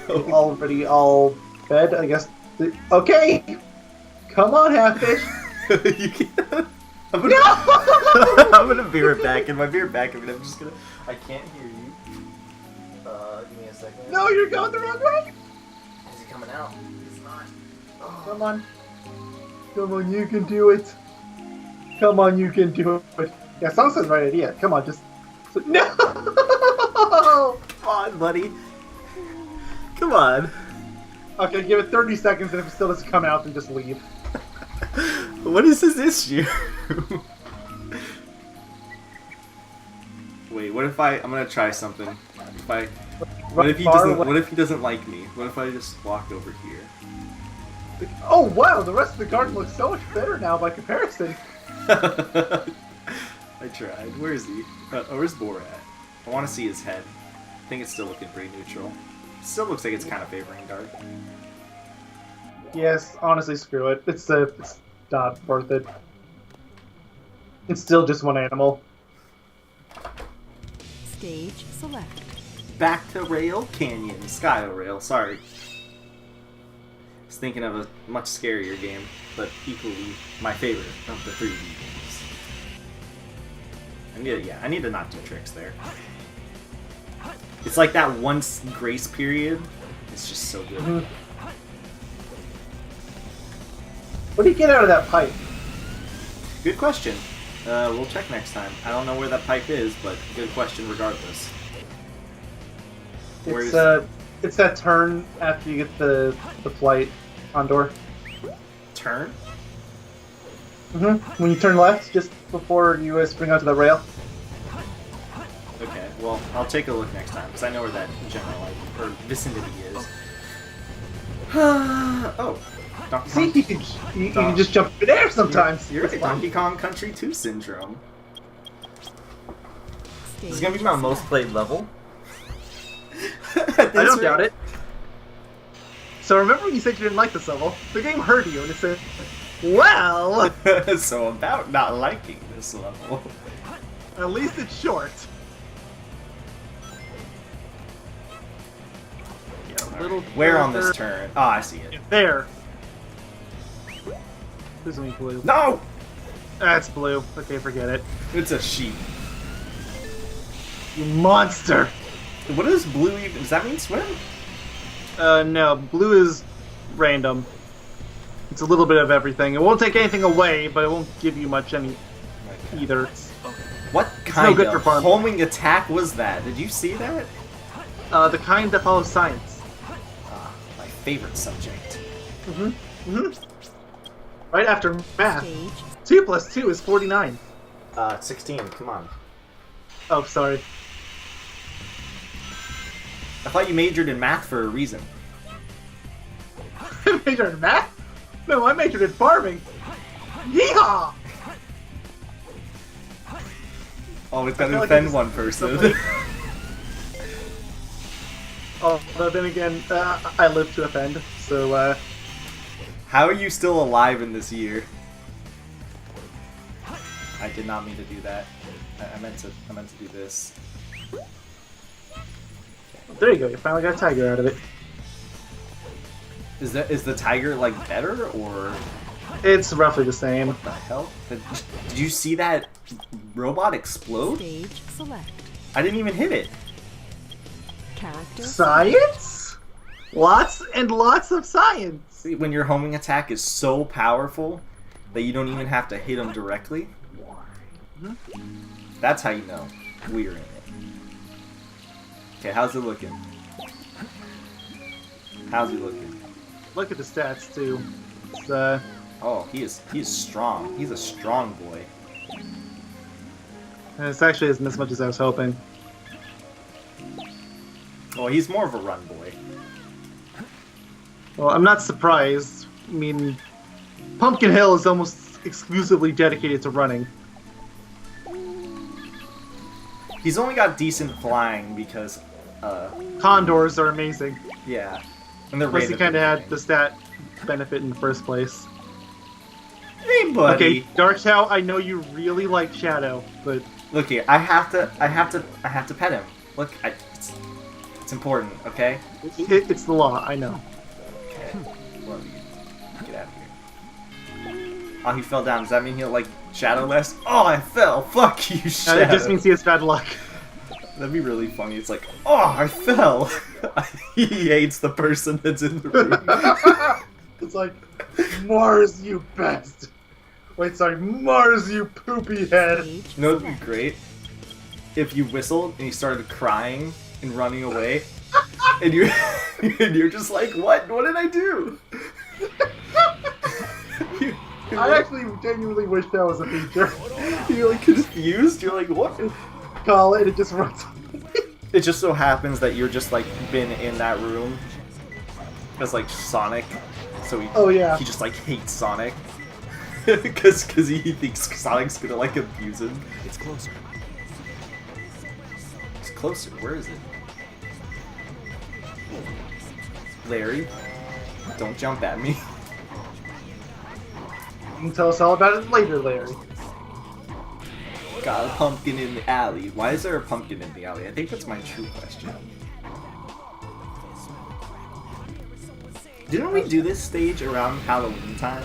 already all fed, I guess. Okay, come on, half-fish. You can't. I'm gonna, No! I'm gonna be right back. In my beer back, I'm just gonna. I can't hear you. Give me a second. No, you're going the wrong way. Is he coming out? He's not. Come on. Come on, you can do it. Come on, you can do it. Yeah, Song says the right idea. Come on, just... No! Come on, buddy. Come on. Okay, give it 30 seconds, and if it still doesn't come out, then just leave. What is his issue? Wait, what if I'm gonna try something. What if he doesn't like me? What if I just walk over here? Oh, wow, the rest of the garden looks so much better now by comparison. I tried. Where is he? Where's Borat? I want to see his head. I think it's still looking pretty neutral. Still looks like it's kind of favoring dark. Yes, honestly, screw it. It's not worth it. It's still just one animal. Stage select. Back to Rail Canyon. Skyo Rail, sorry. I was thinking of a much scarier game, but equally my favorite of the 3D games. I need to not do tricks there. It's like that one grace period. It's just so good. Mm-hmm. What do you get out of that pipe? Good question. We'll check next time. I don't know where that pipe is, but good question regardless. It's that turn after you get the flight Condor. Turn? When you turn left, just before you spring onto the rail. Okay, well, I'll take a look next time, because I know where that general, or vicinity is. Oh, Donkey See, Kong. you can just jump in there sometimes. You're It's right, fun. Donkey Kong Country 2 syndrome. Stage This is gonna be my most played level. I don't doubt it. So remember when you said you didn't like this level? The game heard you and it said, well, So about not liking this level. at least it's short. Yeah, Little where on further- this turn? Oh, I see it. There. This is blue. No! That's blue. Okay, forget it. It's a sheep. You monster! What does blue even... Does that mean swim? No, blue is random. It's a little bit of everything. It won't take anything away, but it won't give you much either. What no kind good for of farming. homing attack was that? Did you see that? The kind that follows science. My favorite subject. Right after math. Stage 2 plus 2 is 49. 16. Come on. Oh, sorry. I thought you majored in math for a reason. I majored in math? No, I majored in farming. Yeehaw! Always gotta I feel like defend it's one person. something- Although then again, I live to offend, so How are you still alive in this year? I did not mean to do that. I meant to do this. there you go. You finally got a tiger out of it. Is the tiger like better or It's roughly the same. what the hell? Did you see that robot explode? Stage select. I didn't even hit it. Character. Science? Lots and lots of science. See, when your homing attack is so powerful that you don't even have to hit him directly. That's how you know we're in it. Okay, how's it looking? How's he looking? Look at the stats too. It's, Oh, he is strong. He's a strong boy. it's actually isn't as much as I was hoping. Oh, he's more of a run boy. Well, I'm not surprised. I mean, Pumpkin Hill is almost exclusively dedicated to running. He's only got decent flying because, Condors are amazing. yeah. And they're Plus, he random kind of had things. the stat benefit in the first place. Hey, buddy. Okay, Dark Chao, I know you really like Shadow, but Look here. I have to pet him. Look, it's important. Okay. it's the law. I know. Okay. Love you. Get out of here. Oh, he fell down. Does that mean he'll like shadow less? Oh, I fell. Fuck you, Shadow. It just means he has bad luck. That'd be really funny. It's like, oh, I fell. He hates the person that's in the room. It's like, Mars, you best. Wait, sorry, Mars, you poopy head. Stage You know, it'd be select. great if you whistled and you started crying and running away, and you're just like, what? What did I do? I actually genuinely wish that was a feature. You're like confused. You're like, what? Call it, it just runs. It just so happens that you're just like been in that room as like Sonic, so Oh, yeah. he just like hates Sonic because he thinks Sonic's gonna like abuse him. It's closer. It's closer. Where is it? Larry, don't jump at me. You can tell us all about it later, Larry. Got a pumpkin in the alley. Why is there a pumpkin in the alley? I think that's my true question. Didn't we do this stage around Halloween time?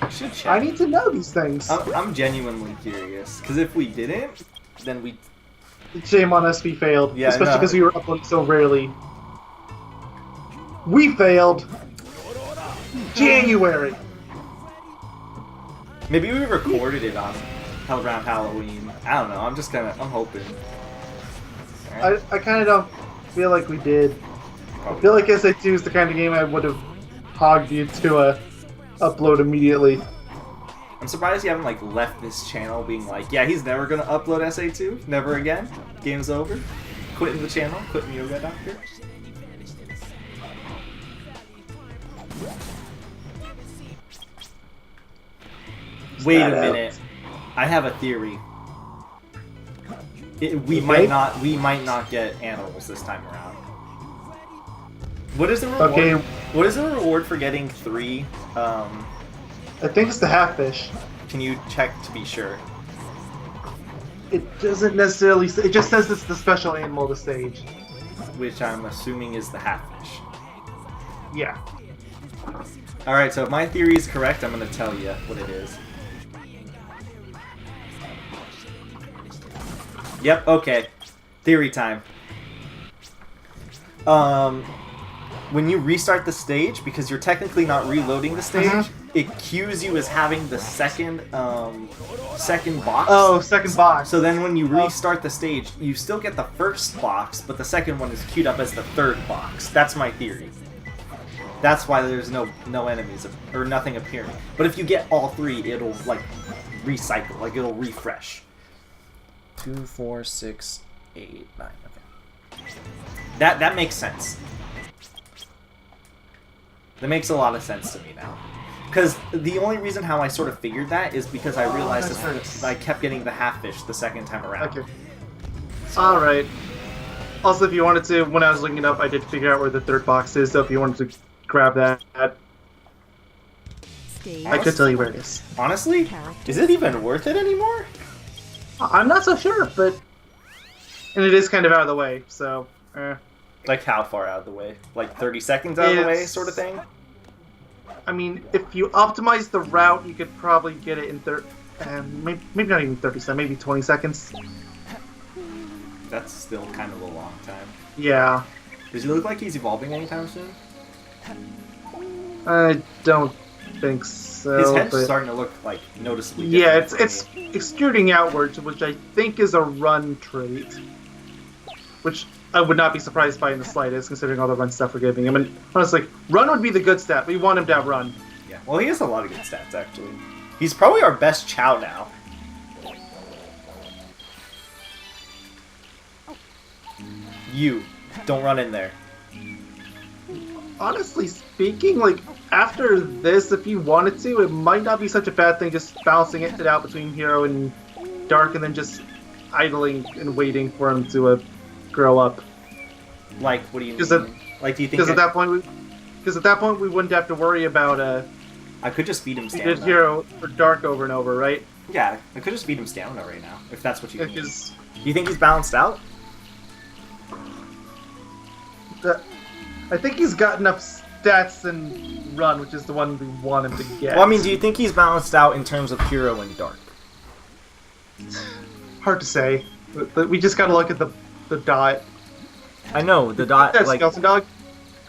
I should check. I need to know these things. I'm genuinely curious, because if we didn't, then we... Shame on us, we failed. Yeah, Especially no. because we were uploading so rarely. We failed! January! Maybe we recorded it on around Halloween. I don't know, I'm hoping. Alright. I kind of don't feel like we did. I feel like SA2 is the kind of game I would have hogged you to upload immediately. I'm surprised you haven't like left this channel being like, yeah, he's never gonna upload SA2, never again. Game's over. Quitting the channel, quitting Yoga Doctor. Wait a That out. minute. I have a theory. We Okay. might not get animals this time around. What is the reward? Okay. What is the reward for getting 3? I think it's the half-fish. Can you check to be sure? It doesn't necessarily say, it just says it's the special animal of the stage. Which I'm assuming is the half-fish. Yeah. Alright, so if my theory is correct, I'm gonna tell you what it is. Yep, okay. Theory time. When you restart the stage, because you're technically not reloading the stage, it cues you as having the second box. Oh, second box. So then when you restart the stage, you still get the first box, but the second one is queued up as the third box. That's my theory. That's why there's no enemies or nothing appearing. But if you get all 3, it'll like recycle, like it'll refresh. 2, 4, 6, 8, 9. Okay. That makes sense. That makes a lot of sense to me now. Because the only reason how I sort of figured that is because I realized that I kept getting the half fish the second time around. Okay. Alright. Also, if you wanted to, when I was looking it up, I did figure out where the 3rd box is, so if you wanted to grab that, Stage. I could tell you where it is. Honestly, Character. is it even worth it anymore? I'm not so sure, but... And it is kind of out of the way, so... Like how far out of the way? Like 30 seconds out of the way, sort of thing? I mean, if you optimize the route, you could probably get it in maybe not even 30 seconds, maybe 20 seconds. That's still kind of a long time. Yeah. Does he look like he's evolving anytime soon? I don't think so. His head's but... starting to look like noticeably Yeah, different it's from me. extruding outwards, which I think is a run trait. Which I would not be surprised by in the slightest, considering all the run stuff we're giving him. And honestly, run would be the good stat. We want him to have run. Yeah, well, he has a lot of good stats, actually. He's probably our best Chao now. You, don't run in there. Honestly speaking, like, after this, if you wanted to, it might not be such a bad thing just balancing it out between Hero and Dark and then just idling and waiting for him to grow up. Like, what do you Because mean? Like, do you think at that point we wouldn't have to worry about I could just feed him did stamina. Hero or Dark over and over, right? Yeah, I could just feed him stamina right now, if that's what you mean. Because Do you think he's balanced out? I think he's got enough stats and run, which is the one we want him to get. Well, I mean, do you think he's balanced out in terms of Hero and Dark? Hard to say. But we just gotta look at the dot. I know, the dot, That's like... Skeleton Dog.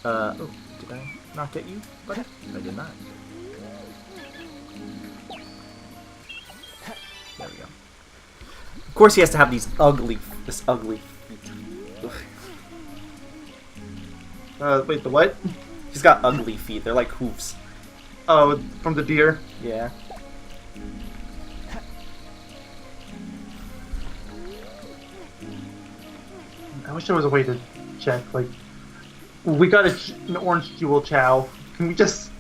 Oh, did I not get you, buddy? I did not. There we go. Of course he has to have this ugly feet. Wait, the what? He's got ugly feet, they're like hoofs. Oh, from the deer. Yeah. I wish there was a way to check. Like, we got an orange jewel Chao. Can we just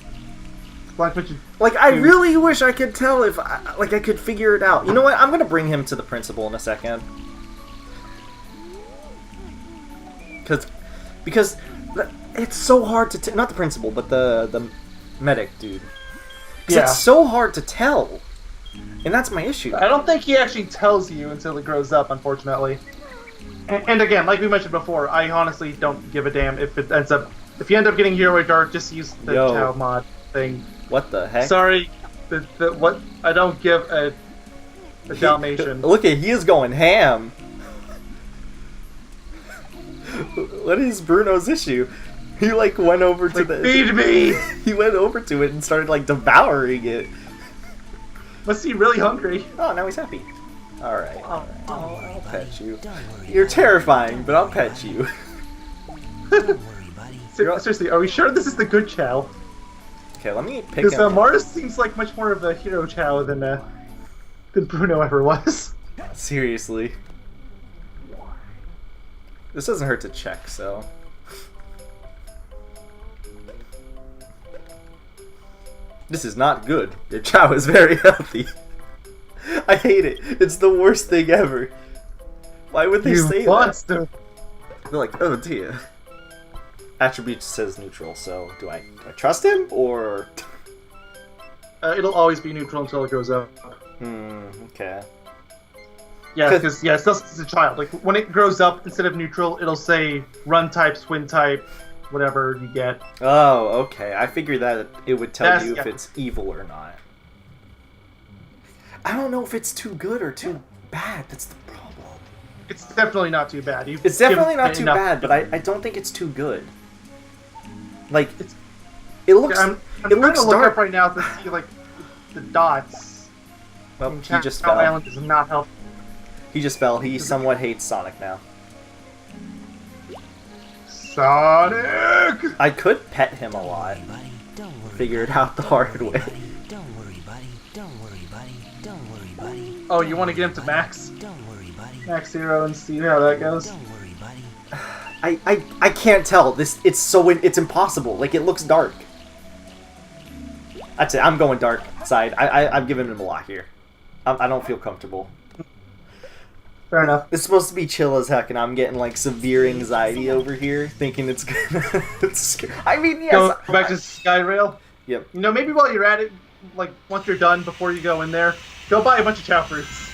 Like, I really wish I could tell if I could figure it out. You know what? I'm gonna bring him to the principal in a second. Because it's so hard to not the principal, but the medic dude. 'Cause Yeah. it's so hard to tell, and that's my issue. I don't think he actually tells you until he grows up, unfortunately. And again, like we mentioned before, I honestly don't give a damn if it ends up. If you end up getting Hero or Dark, just use the Yo. Chao mod thing. What the heck? Sorry, what I don't give a Dalmatian. Look at he is going ham. What is Bruno's issue? He like went over to the Feed me! he went over to it and started like devouring it. Must be really hungry. Oh, now he's happy. All right. I'll pet you. Don't worry. You're terrifying, but I'll pet you. Don't worry, buddy. Seriously, are we sure this is the good Chao? Okay, let me pick Because him. Mars seems like much more of a hero Chao than Bruno ever was. Seriously. This doesn't hurt to check, so. This is not good. Your Chao is very healthy. I hate it. It's the worst thing ever. Why would they say that? monster! They're like, oh dear. Attribute says neutral, so do I trust him or? It'll always be neutral until it grows up. Okay. Yeah, because it's a child. Like when it grows up, instead of neutral, it'll say run type, swim type, whatever you get. Oh, okay. I figured that it would tell That's- you if yeah. it's evil or not. I don't know if it's too good or too bad. That's the problem. It's definitely not too bad. You've It's definitely given not it too enough- bad, but I don't think it's too good. Like, It's- it looks I'm it trying looks to look dark. up right now to see like the dots. Well, And he just Chao fell. Island does not help. He just fell. He somewhat hates Sonic now. Sonic! I could pet him a lot. Buddy, don't worry. Figure it out the hard way. Don't worry, buddy. Don't worry, buddy. Don't worry, buddy. Oh, you want to get him to max? Don't worry, buddy. Max Zero and see how that goes? Don't worry, buddy. I can't tell. It's impossible. Like, it looks dark. That's it. I'm going dark side. I'm giving him a lot here. I don't feel comfortable. Fair enough. It's supposed to be chill as heck, and I'm getting like severe anxiety over here, thinking it's gonna. I mean, yes. Go back to Skyrail. Yep. You know, maybe while you're at it, like once you're done, before you go in there, go buy a bunch of Chao fruits.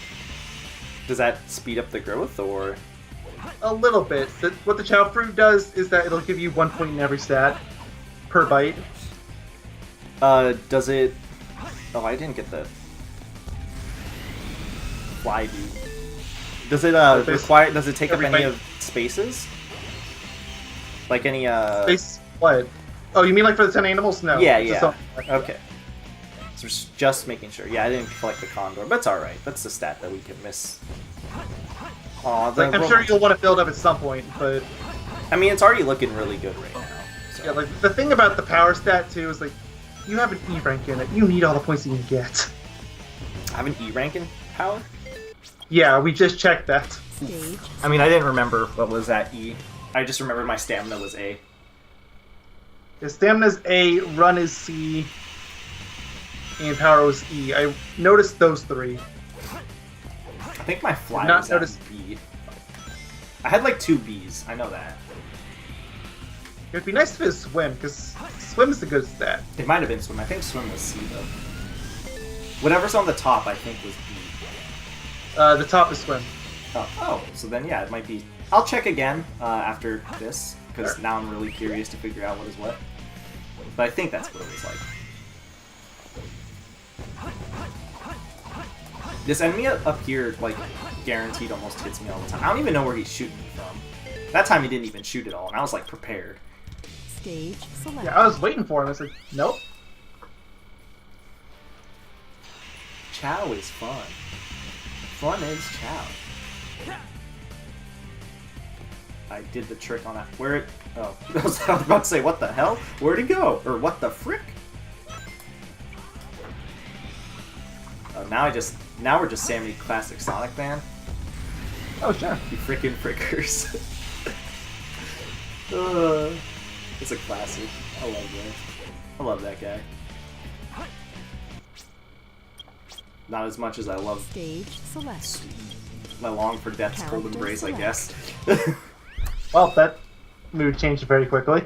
Does that speed up the growth, or? A little bit. What the Chao fruit does is that it'll give you 1 point in every stat per bite. Does it? Oh, I didn't get the fly dude. Does it require? Does it take up any of spaces? Like any Space what? Oh, you mean like for the 10 animals? No. Yeah, It's yeah. just Okay. So just making sure. Yeah, I didn't collect the condor, but it's all right. That's a stat that we can miss. Aw, like, I'm sure you'll want to build up at some point, but I mean, it's already looking really good right now. So. yeah, like the thing about the power stat too is like you have an E rank in it. You need all the points you can get. I have an E rank in power. Yeah, we just checked that. Stage. I mean, I didn't remember what was at E. I just remember my stamina was A. The stamina's A, run is C, and power was E. I noticed those three. I think my fly Did not was notice- at B. I had like 2 Bs. I know that. It'd be nice if it was swim, because swim is the good stat. It might have been swim. I think swim was C though. Whatever's on the top, I think was B. The top is swim. Oh, so then yeah, it might be. I'll check again after this because now I'm really curious to figure out what is what. But I think that's what it was like. This enemy up here, like, guaranteed almost hits me all the time. I don't even know where he's shooting me from. That time he didn't even shoot at all, and I was like prepared. Stage select. Yeah, I was waiting for him. I said, nope. Chao is fun. Fun is Chao. I did the trick on that. Where it? Oh, I was about to say, what the hell? Where'd he go? Or what the frick? Oh, now we're just Sammy classic Sonic man. Oh, sure. You frickin' frickers. It's a classic. I love that. I love that guy. Not as much as I love Stage select. my long for death's cold Character embrace, I guess. Well, that mood changed very quickly.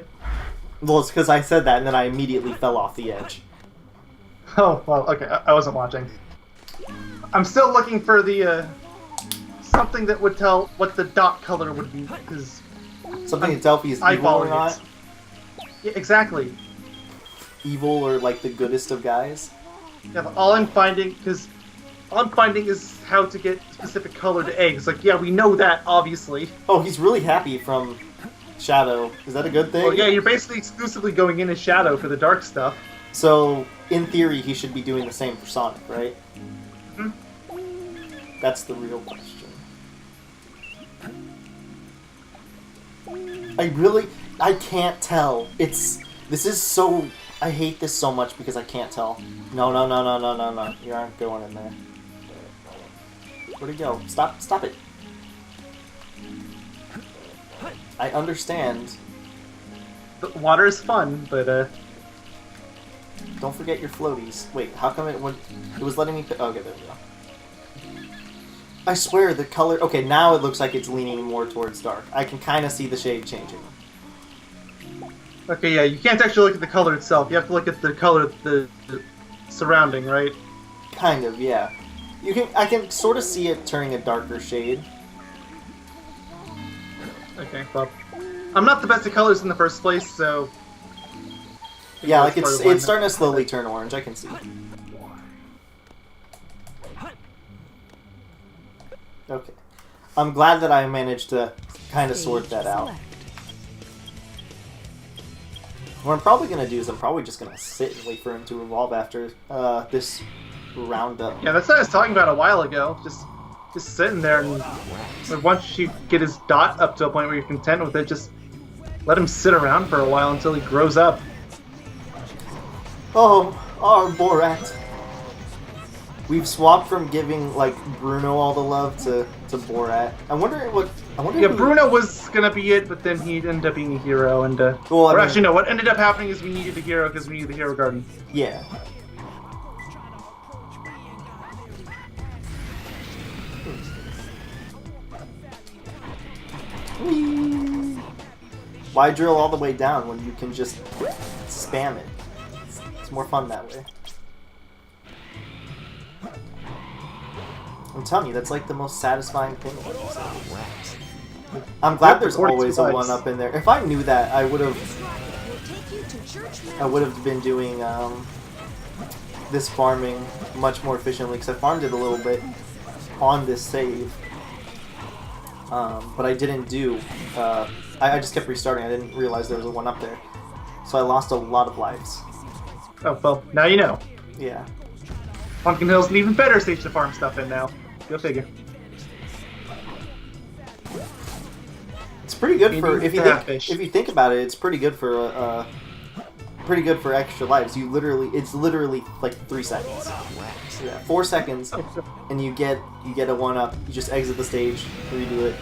Well, it's because I said that and then I immediately fell off the edge. Oh, well, okay. I wasn't watching. I'm still looking for the, something that would tell what the dot color would be, because... Something to tell if he's evil or eyeballing not. it. Yeah, exactly. Evil or like the goodest of guys. Yeah, but all I'm finding is how to get specific colored eggs. Like, yeah, we know that, obviously. Oh, he's really happy from Shadow. Is that a good thing? Well, yeah, you're basically exclusively going in as Shadow for the dark stuff. So, in theory, he should be doing the same for Sonic, right? Mhm. That's the real question. I can't tell. This is so, I hate this so much because I can't tell. No. You aren't going in there. Where'd he go? Stop it. I understand. The water is fun, but, Don't forget your floaties. Wait, how come it was letting me... Okay, there we go. I swear, the color... Okay, now it looks like it's leaning more towards dark. I can kind of see the shade changing. okay, yeah, you can't actually look at the color itself. You have to look at the color of the surrounding, right? Kind of, yeah. I can sort of see it turning a darker shade. Okay, well, I'm not the best at colors in the first place, so... Yeah, like that's part of it's starting to slowly turn orange, I can see. Okay. I'm glad that I managed to kind of sort that out. Select. What I'm probably going to do is I'm probably just going to sit and wait for him to evolve after this roundup. Yeah, that's what I was talking about a while ago. Just sitting there, and like, once you get his dot up to a point where you're content with it, just let him sit around for a while until he grows up. Oh, our Borat. We've swapped from giving like Bruno all the love to Borat. I wonder Yeah, Bruno was gonna be it, but then he ended up being a hero, and Well, I mean- actually no. What ended up happening is we needed a hero because we needed the hero garden. Yeah. Whee! Why drill all the way down when you can just spam it? It's more fun that way. I'm telling you, that's like the most satisfying thing about this. I'm glad Yep, there's 42 always a lives. 1-up in there. If I knew that, I would have been doing this farming much more efficiently, because I farmed it a little bit on this save. But I didn't do... I just kept restarting. I didn't realize there was a 1-up there. So I lost a lot of lives. Oh well, now you know. Yeah. Pumpkin Hill's an even better stage to farm stuff in now. Go figure. It's pretty good You for need if you catfish. think about it. It's pretty good for extra lives. It's literally like 3 seconds. Yeah, 4 seconds, and you get a 1-up. You just exit the stage, redo it.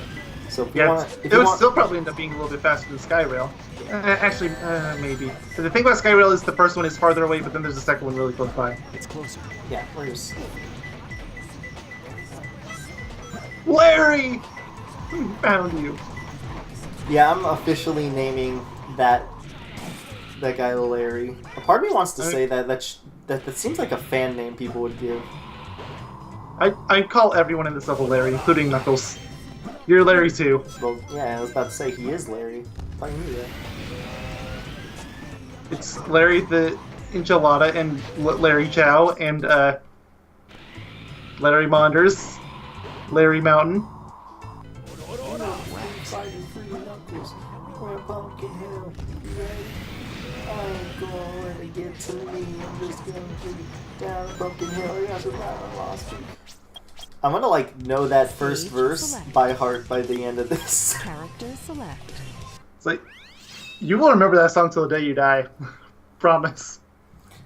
So if you Yeah, want, it would still probably end up being a little bit faster than Skyrail. Actually, maybe. But the thing about Skyrail is the first one is farther away, but then there's a second one really close by. It's closer. yeah, where's Larry! We found you. yeah, I'm officially naming that guy Larry. A part of me wants to say that seems like a fan name people would give. I call everyone in this level Larry, including Knuckles. You're Larry too. Well, yeah, I was about to say he is Larry. I knew that. It's Larry the Enchilada and Larry Chao and Larry Monders, Larry Mountain. I'm gonna like know that first Stage verse select. by heart by the end of this. Character select. It's like you will remember that song till the day you die. Promise.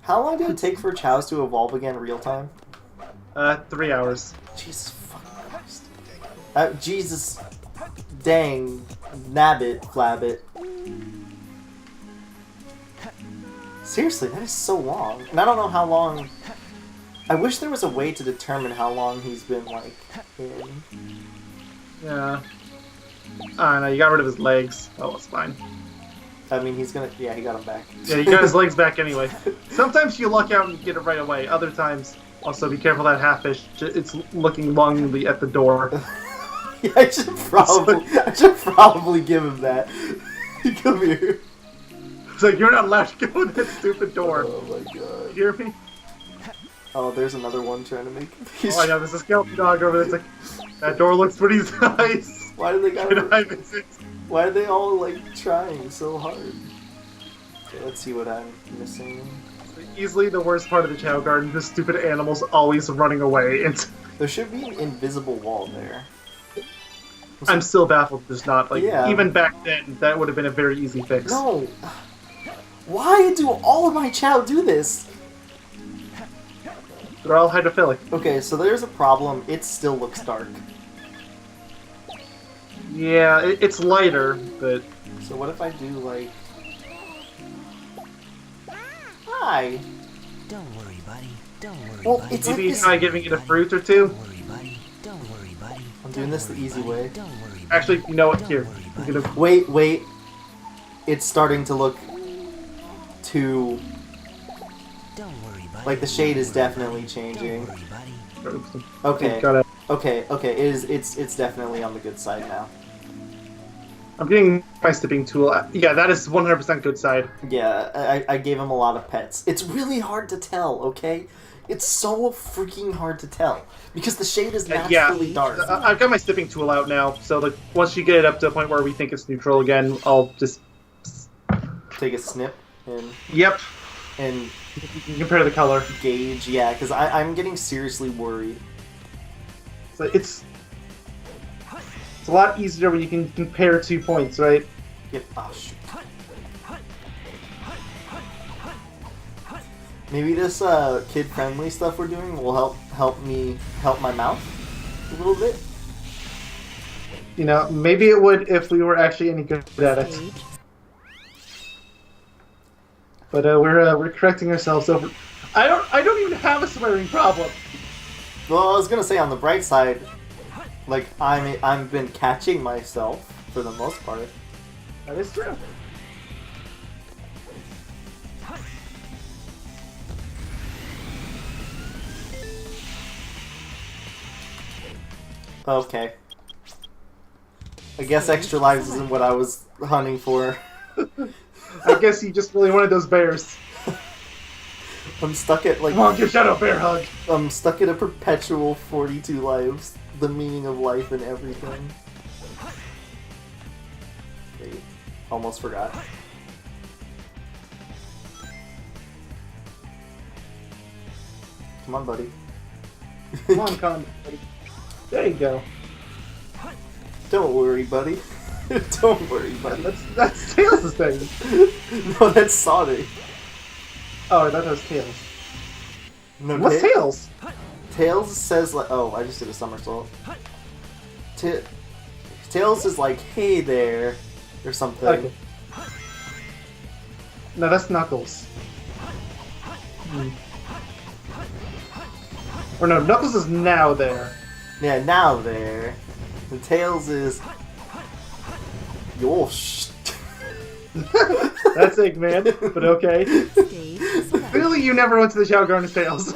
How long did it take for Chaos to evolve again real time? 3 hours. Jesus fucking Christ. Jesus dang nabbit flabbit. Seriously, that is so long. And I don't know how long... I wish there was a way to determine how long he's been, like, in. Yeah. I don't know, you got rid of his legs. Oh, it's fine. I mean, he's gonna... Yeah, he got him back. Yeah, you got his legs back anyway. Sometimes you luck out and get it right away. Other times, also be careful that half-fish. It's looking longingly at the door. Yeah, I should probably give him that. Come here. It's like, you're not allowed to go in that stupid door. Oh my god. You hear me? Oh, there's another one trying to make these. Oh, I know, there's a skeleton dog over there. It's like, that door looks pretty nice. Why do they Can I gotta... miss it? Why are they all, like, trying so hard? Okay, let's see what I'm missing. Easily the worst part of the Chao Garden, the stupid animals always running away. And There should be an invisible wall there. I'm still baffled there's not. Like, Yeah. even back then, that would have been a very easy fix. No! Why do all of my Chao do this? They're all hydrophilic. Okay, so there's a problem. It still looks dark. Yeah, it's lighter, but... So what if I do, like... Hi! Don't worry, buddy. Don't worry, Well, buddy. it's like Maybe this... try giving it a fruit or two? Don't worry, buddy. Don't worry, buddy. I'm doing this the easy way. Don't worry, buddy. Actually, you know what? Don't Here. worry, I'm buddy. gonna... Wait. It's starting to look too... Don't worry, buddy. Like, the shade is Don't worry, definitely buddy. changing. Don't worry, buddy. Oops. Okay. Gotta... Okay. It's definitely on the good side now. I'm getting my snipping tool. Yeah, that is 100% good side. Yeah, I gave him a lot of pets. It's really hard to tell, okay? It's so freaking hard to tell. Because the shade is naturally dark. I've got my snipping tool out now, so like once you get it up to a point where we think it's neutral again, I'll just... Take a snip and Yep. and You can compare the color. gauge, yeah, because I'm getting seriously worried. So it's a lot easier when you can compare 2 points, right? Yep. Oh, shoot. Maybe this kid-friendly stuff we're doing will help my mouth a little bit. You know, maybe it would if we were actually any good at it. Stage. But we're correcting ourselves over. I don't even have a swearing problem. Well, I was gonna say on the bright side, like I've been catching myself for the most part. That is true. Okay. I guess extra lives isn't what I was hunting for. I guess you just really wanted those bears. I'm stuck at like. Come on, give Shadow a bear hug. I'm stuck at a perpetual 42 lives. The meaning of life and everything. Wait, almost forgot. Come on, buddy. Come on, buddy. There you go. Don't worry, buddy. Don't worry, buddy. That's Tails' thing. No, that's Sonic. Oh, that was Tails. No, What's Tails? Tails says like, oh, I just did a somersault. Tails is like, hey there, or something. Okay. No, that's Knuckles. Or no, Knuckles is now there. Yeah, now there. And Tails is, yosh. That's Eggman, but okay. Stage select. Clearly, you never went to the Chao Garden Tails.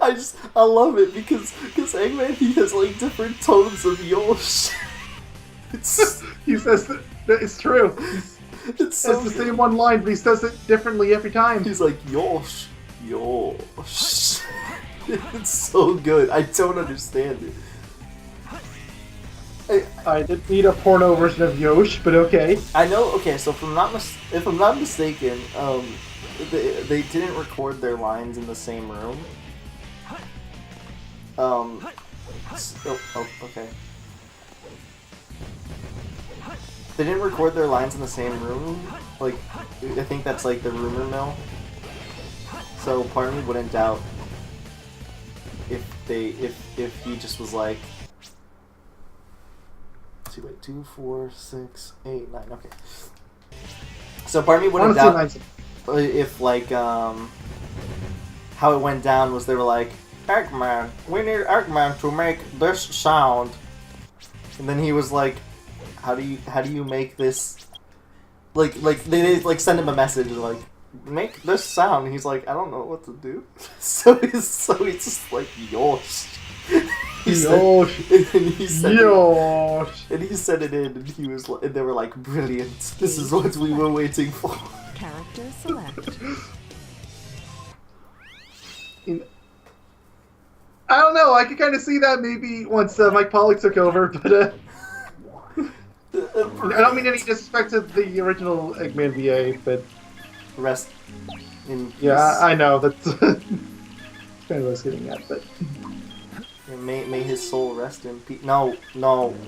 I love it because Eggman, he has like different tones of yosh. He says that it's true. It's so It's the same one line, but he says it differently every time. He's like, yosh, yosh. It's so good. I don't understand it. I didn't need a porno version of Yosh, but okay. I know. Okay, so if I'm not mistaken, they didn't record their lines in the same room. Okay. They didn't record their lines in the same room. Like, I think that's like the rumor mill. So part of me wouldn't doubt if he just was like, see, wait, 2, 4, 6, 8, 9. Okay. So part of me wouldn't doubt if like how it went down was they were like, Eggman, we need Eggman to make this sound, and then he was like, how do you make this, like they like send him a message like, make this sound, and he's like, I don't know what to do. so he's just like, yosh. Yosh. And he said Yosh. and he said it in, and he was, and they were like, brilliant. This is what we were waiting for. Character select. I don't know. I could kind of see that maybe once Mike Pollock took over, but I don't mean any disrespect to the original Eggman VA, but Rest in peace. yeah, I know that's kind of what I was getting at, but May his soul rest in peace. No,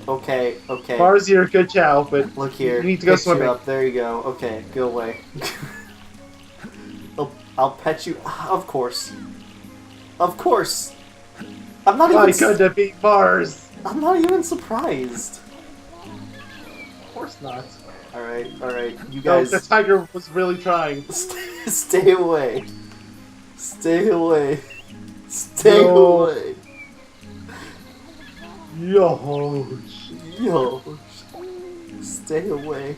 okay. Mars, you're a good Chao, but Look here. you need to go Picture swimming. up. There you go. Okay, go away. I'll pet you. Of course. I'm not Why even. couldn't it be Mars? I'm not even surprised. Of course not. All right. You No, guys, the tiger was really trying. stay away. Stay away. No. Yosh. Yo, stay away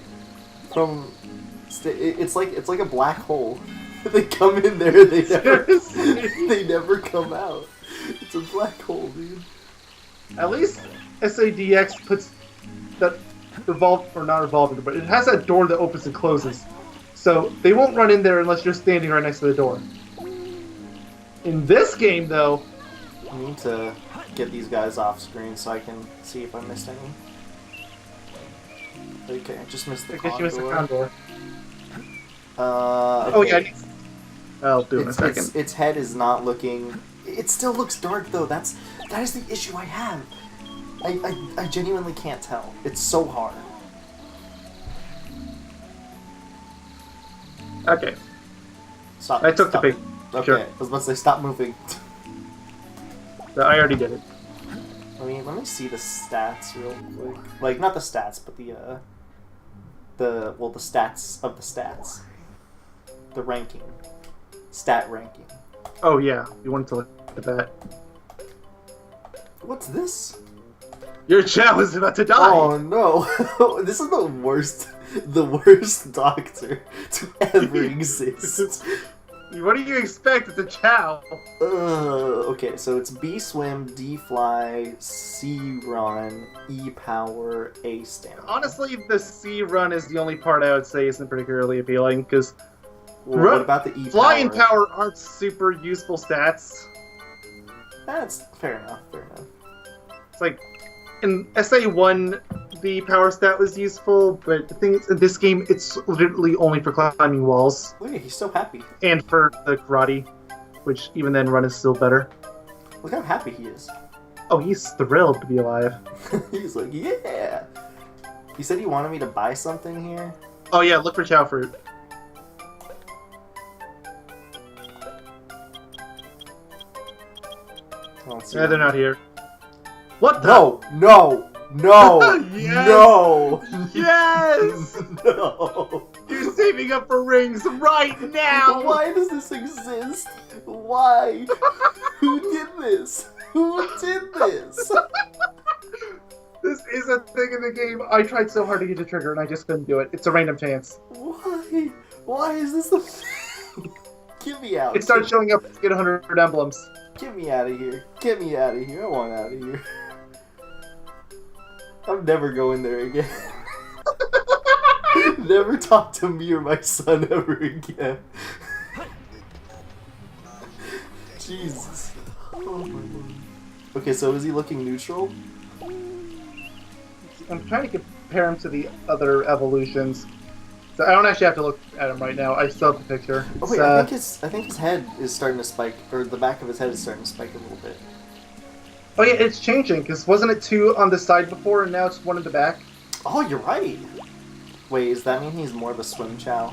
from. It's like a black hole. They come in there, they never come out. It's a black hole, dude. At least SADX puts that or not revolving, but it has that door that opens and closes. So they won't run in there unless you're standing right next to the door. In this game, though, I need to get these guys off screen so I can see if I missed any. Okay, I just missed the I guess you missed the condor. condor. Okay. Oh yeah, I'll do it in a second. Its head is not looking. It still looks dark though. That is the issue I have. I genuinely can't tell. It's so hard. Okay. Stop. I took stop. the picture. Okay, I was about to say stop moving. I already did it. Let me see the stats real quick. Like, not the stats, but the stats of the stats. The ranking. Stat ranking. Oh yeah, you wanted to look at that. What's this? Your Chao is about to die! Oh no! This is the worst doctor to ever exist. What do you expect? It's a Chao. Okay, so it's B swim, D fly, C run, E power, A stamina. Honestly, the C run is the only part I would say isn't particularly appealing, because Well, what about the E power? fly and power aren't super useful stats. That's fair enough, fair enough. It's like, in SA1, the power stat was useful, but the thing is, in this game, it's literally only for climbing walls. Look at he's so happy. And for the karate, which even then run is still better. Look how happy he is. Oh, he's thrilled to be alive. He's like, yeah! He said he wanted me to buy something here. Oh yeah, look for Chao fruit. Yeah, they're not here. What the? No! No! No! Yes! No! Yes! No! You're saving up for rings right now! Why does this exist? Why? Who did this? Who did this? This is a thing in the game. I tried so hard to get a trigger and I just couldn't do it. It's a random chance. Why? Why is this the thing? Get me out. It starts showing up to get 100 emblems. Get me out of here. Get me out of here. I want out of here. I'm never going there again. Never talk to me or my son ever again. Jesus. Oh my lord. Okay, so is he looking neutral? I'm trying to compare him to the other evolutions. So I don't actually have to look at him right now. I still have the picture. Oh It's, wait, I think his head is starting to spike, or the back of his head is starting to spike a little bit. oh yeah, it's changing, because wasn't it 2 on the side before, and now it's 1 in the back? Oh, you're right. Wait, does that mean he's more of a swim Chao?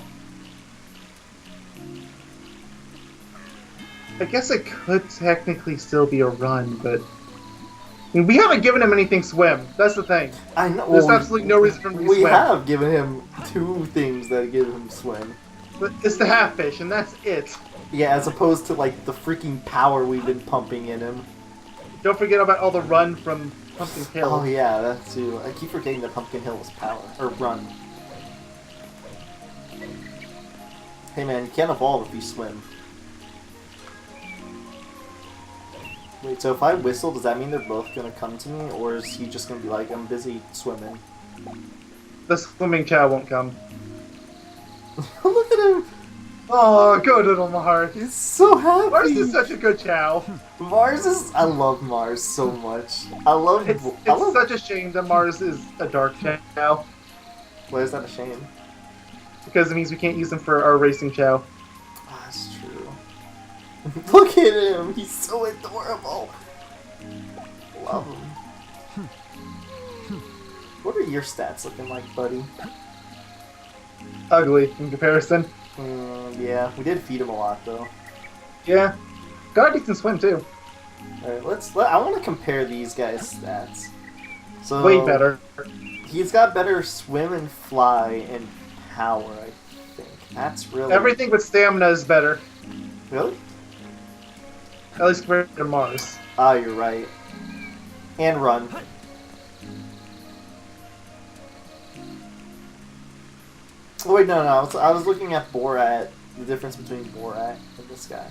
I guess it could technically still be a run, but... I mean, we haven't given him anything swim. That's the thing. I know. There's absolutely no reason for him to We swim. have given him 2 things that give him swim. But it's the half fish, and that's it. Yeah, as opposed to like the freaking power we've been pumping in him. Don't forget about all the run from Pumpkin Hill. Oh yeah, that too. I keep forgetting that Pumpkin Hill was power or run. Hey man, you can't evolve if you swim. Wait, so if I whistle, does that mean they're both gonna come to me, or is he just gonna be like, I'm busy swimming? The swimming Chao won't come. Look at him! Oh, good little Mars. He's so happy! Mars is such a good Chao. Mars is... I love Mars so much. I love... It's such a shame that Mars is a dark Chao. Why is that a shame? Because it means we can't use him for our racing Chao. Ah, that's true. Look at him! He's so adorable! Love him. What are your stats looking like, buddy? Ugly in comparison. Yeah, we did feed him a lot, though. Yeah. Got a decent swim, too. Alright, I want to compare these guys' stats. So, Way better. He's got better swim and fly and power, I think. That's really... Everything but stamina is better. Really? At least compared to Mars. Ah, you're right. And run. Oh, wait, no, I was looking at Borat, the difference between Borat and this guy.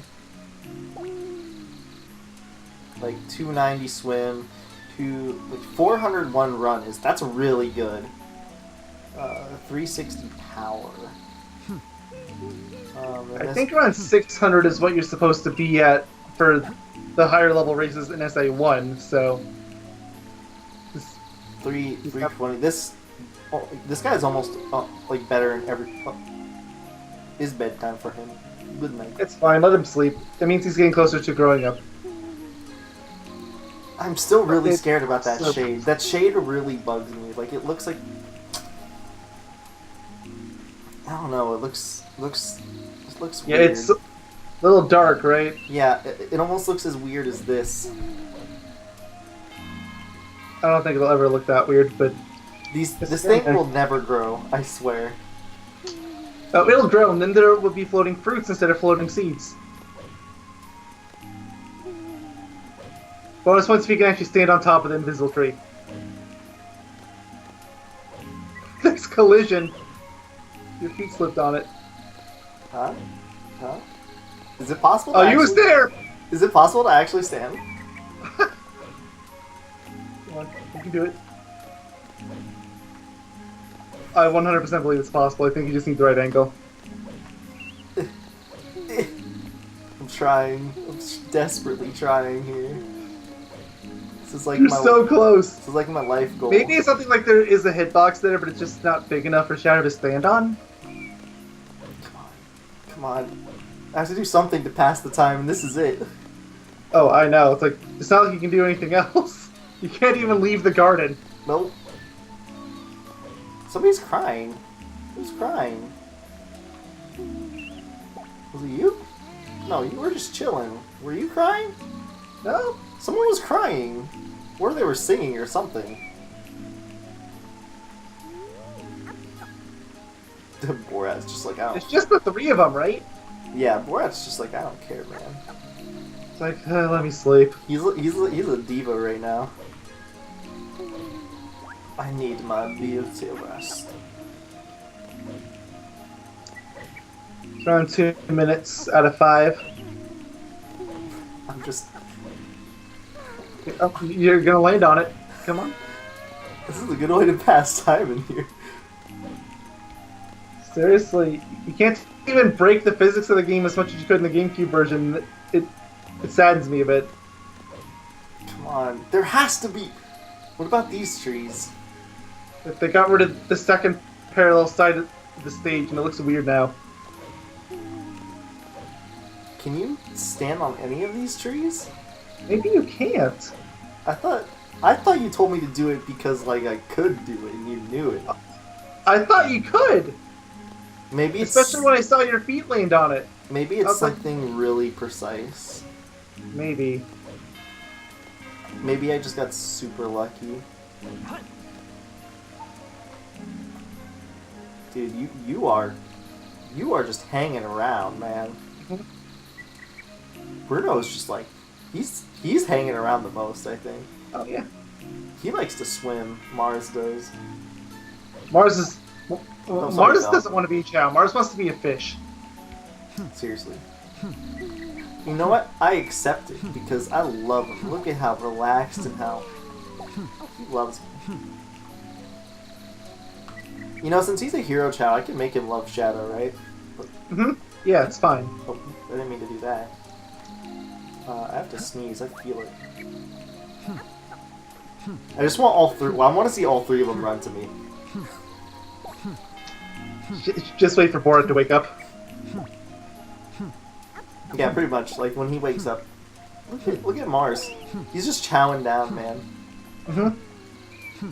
Like, 290 swim, like 401 run that's really good. 360 power. I think around 600 is what you're supposed to be at for the higher level races in SA1, so... 320. This guy is almost like better in every. Is bedtime for him. Good night. It's fine, let him sleep. That means he's getting closer to growing up. I'm still really scared about that shade. That shade really bugs me. Like it looks like I don't know. It looks looks Yeah, weird. it's a little dark, right? Yeah, it almost looks as weird as this. I don't think it'll ever look that weird, but This thing will never grow, I swear. oh, it'll grow, and then there will be floating fruits instead of floating seeds. Bonus points if you can actually stand on top of the invisible tree. Next collision, your feet slipped on it. Huh? Huh? Is it possible? Oh, to you was actually- there! Is it possible to actually stand? Come on, you can do it. I 100% believe it's possible. I think you just need the right angle. I'm trying. I'm desperately trying here. This is like You're my so close. This is like my life goal. Maybe it's something like there is a hitbox there, but it's just not big enough for Shadow to stand on. Come on. I have to do something to pass the time, and this is it. Oh, I know. It's like, it's not like you can do anything else. You can't even leave the garden. Nope. Somebody's crying. Who's crying? Was it you? No, you were just chilling. Were you crying? No? Someone was crying. Or they were singing or something. Borat's just like, I don't... It's just the three of them, right? Yeah, Borat's just like, I don't care, man. It's like, let me sleep. He's a diva right now. I need my beauty rest. It's around 2 minutes out of 5. I'm just... Oh, you're gonna land on it. Come on. This is a good way to pass time in here. Seriously, you can't even break the physics of the game as much as you could in the GameCube version. It saddens me a bit. Come on. There has to be... What about these trees? If they got rid of the second parallel side of the stage, and it looks weird now. Can you stand on any of these trees? Maybe you can't. I thought you told me to do it because, like, I could do it and you knew it. I thought you could! Maybe it's... Especially when I saw your feet land on it. Maybe I it's was like- something really precise. Maybe. Maybe I just got super lucky. Dude, you are just hanging around, man. Bruno's just like, he's hanging around the most, I think. Oh, yeah. He likes to swim, Mars does. Mars is... sorry, Mars Val. doesn't want to be Chao. Mars wants to be a fish. Seriously. You know what? I accept it because I love him. Look at how relaxed and how he loves me. You know, since he's a hero Chao, I can make him love Shadow, right? Mm-hmm. Yeah, it's fine. Oh, I didn't mean to do that. I have to sneeze. I feel it. I just want all three. Well, I want to see all three of them run to me. Just wait for Borat to wake up. Yeah, pretty much. Like when he wakes up. Look at Mars. He's just chowing down, man. Mm-hmm.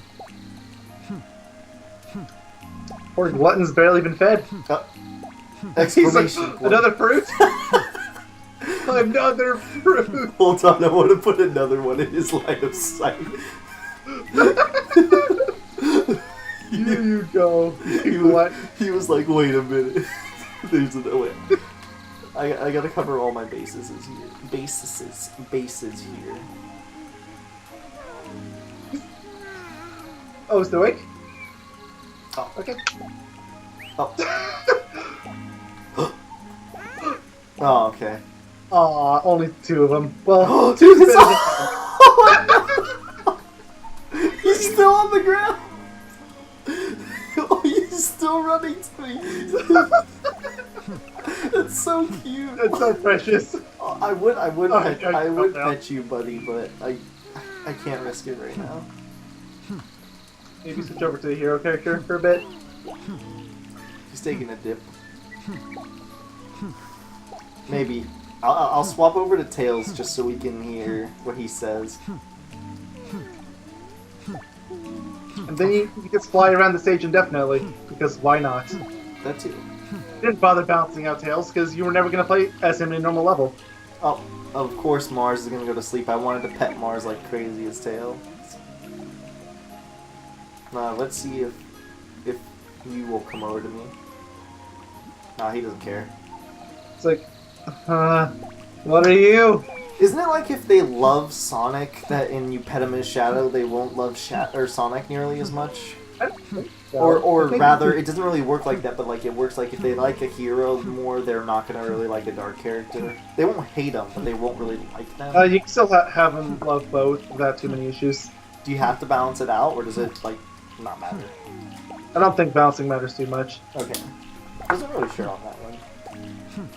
Poor glutton's barely been fed. He's like, Exclamation point. another fruit? Another fruit! Hold on, I want to put another one in his line of sight. Here you go. He You what? he was like, wait a minute. There's no way. I gotta cover all my bases here. Bases here. Oh, is the awake? Oh. Okay. Oh. Oh, okay. Aw, only 2 of them. Well, Dude, two's it's better than He's still on the ground! Oh, he's still running to me! That's so cute! That's so precious. Oh, I would Oh, pet, yeah, I would calm down. pet you, buddy, but I can't risk it right now. Maybe switch over to the hero character for a bit. He's taking a dip. Maybe. I'll swap over to Tails just so we can hear what he says. And then you can fly around the stage indefinitely, because why not? That too. didn't bother balancing out Tails because you were never gonna play as him in normal level. Oh, of course Mars is gonna go to sleep. I wanted to pet Mars like crazy as Tails. Let's see if you will come over to me. Nah, he doesn't care. It's like, what are you? Isn't it like if they love Sonic that and you pet him as Shadow, they won't love Sonic nearly as much? I don't think so. Or I think rather, it doesn't really work like that, but like it works like if they like a hero more, they're not gonna really like a dark character. They won't hate them, but they won't really like them. you can still have him love both without too many issues. Do you have to balance it out, or does it like not matter? I don't think balancing matters too much. Okay, wasn't really sure on that one.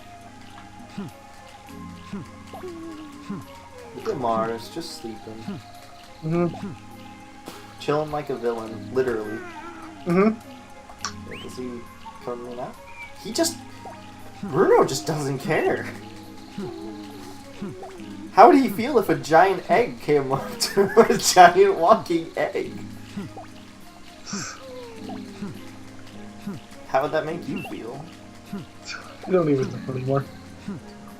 Look at Mars, just sleeping, chilling like a villain, literally. Does he come in now? Bruno just doesn't care. How would he feel if a giant egg came up to him? A giant walking egg? How would that make you feel? I don't even know anymore.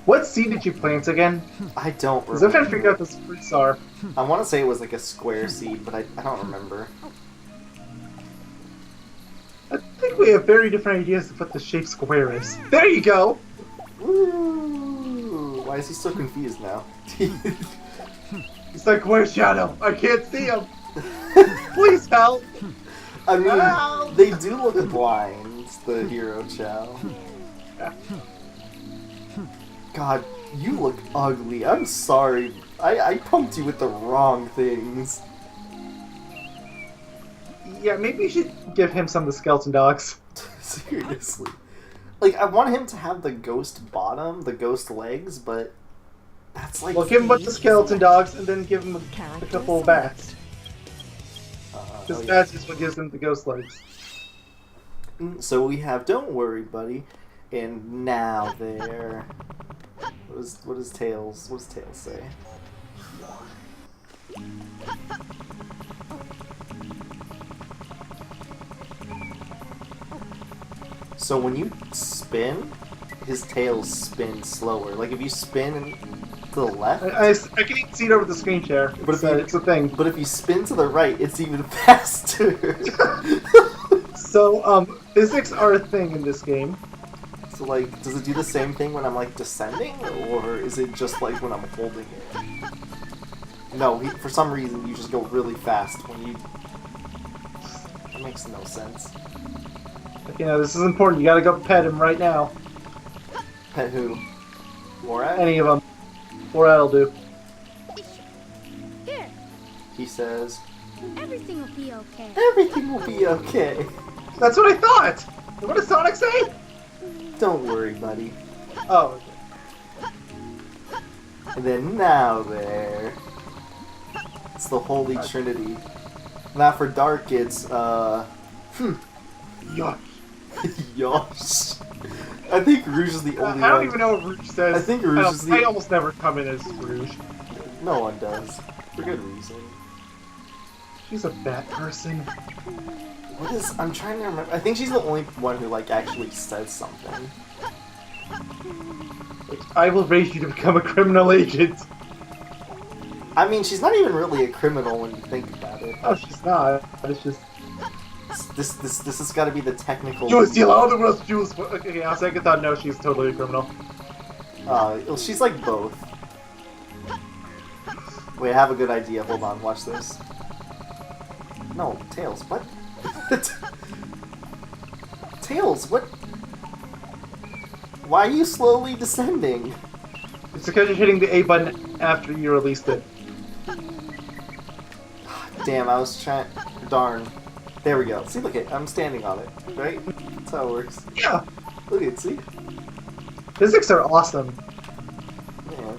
What seed did you plant again? I don't Because I'm trying to figure remember. out what the fruits are. I want to say it was like a square seed, but I don't remember. I think we have very different ideas of what the shape square is. There you go! Ooh, why is he so confused now? He's like, where's Shadow? I can't see him! Please help! I mean, Help! they do look blind, the hero Chao. God, you look ugly. I'm sorry. I pumped you with the wrong things. Yeah, maybe you should give him some of the skeleton dogs. Seriously. Like, I want him to have the ghost bottom, the ghost legs, but that's like... Well, give him a bunch of skeleton dogs and then give him a couple of bats. Because bats is what gives him the ghost legs. So we have Don't Worry, Buddy, and Now There. What does Tails say? So when you spin, his tails spin slower. Like if you spin to the left, I can even see it over the screen share. But It's, it's a thing. but if you spin to the right, it's even faster. So, physics are a thing in this game. So like, does it do the same thing when I'm like descending, or is it just like when I'm holding it? No, for some reason you just go really fast when you. That makes no sense. You know, this is important. You gotta go pet him right now. Pet who? Morat? Any of them. Or that'll do. Here, He says, everything will be okay. everything will be okay. That's what I thought! What does Sonic say? Don't worry, buddy. Oh, okay. And then Now There. It's the Holy Trinity. Not for dark, it's, Yuck. Yosh. I think Rouge is the only I don't one. even know what Rouge says. I think Rouge is the- I almost never come in as Rouge. No one does. For good reason. She's a bad person. What is... I'm trying to remember. I think she's the only one who, like, actually says something. I will raise you to become a criminal agent. I mean, she's not even really a criminal when you think about it. Oh, she's not. It's just... This has got to be the technical... You will steal all the world's jewels for... Okay, on second thought, no, she's totally a criminal. Well, she's like both. Wait, I have a good idea. Hold on, watch this. No, Tails, what? Tails, what? Why are you slowly descending? It's because you're hitting the A button after you released it. Damn, I was trying... Darn. There we go. See, look it. I'm standing on it, right? That's how it works. Yeah! Look at it, see? Physics are awesome. Man.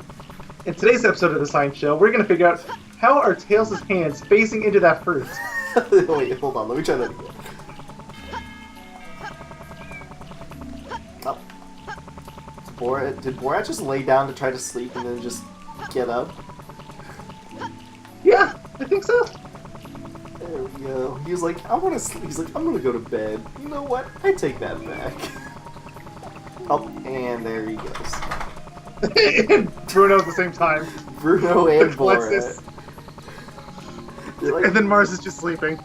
In today's episode of the Science Show, we're gonna figure out how are Tails' hands facing into that fruit. Wait, hold on. Let me try that again. Oh. Did Borat just lay down to try to sleep and then just get up? Yeah, I think so. There we go. He was like, I want to sleep. He's like, I'm gonna go to bed. You know what? I take that back. Oh, and there he goes. And Bruno at the same time. Bruno and What's Borat. this? They're like, And then Mars is just sleeping.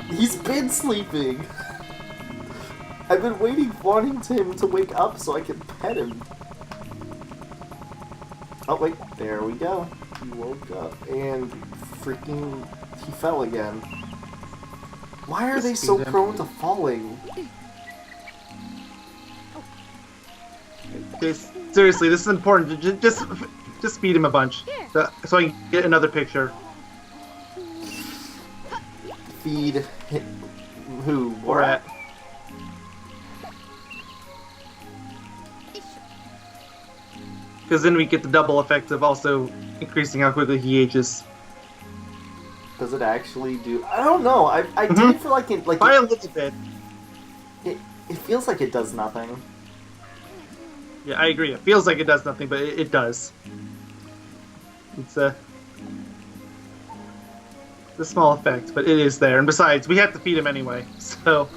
he's been sleeping. I've been wanting him to wake up so I can pet him. Oh wait, there we go. He woke up and freaking he fell again. Why are they so Just feed him. prone to falling? Seriously, this is important. Just feed him a bunch, so I can get another picture. Feed who? Borat. Because then we get the double effect of also increasing how quickly he ages. Does it actually do? I don't know. I Mhm. did feel like By a little bit. it feels like it does nothing. Yeah, I agree. It feels like it does nothing, but it does. It's a small effect, but it is there. And besides, we have to feed him anyway, so...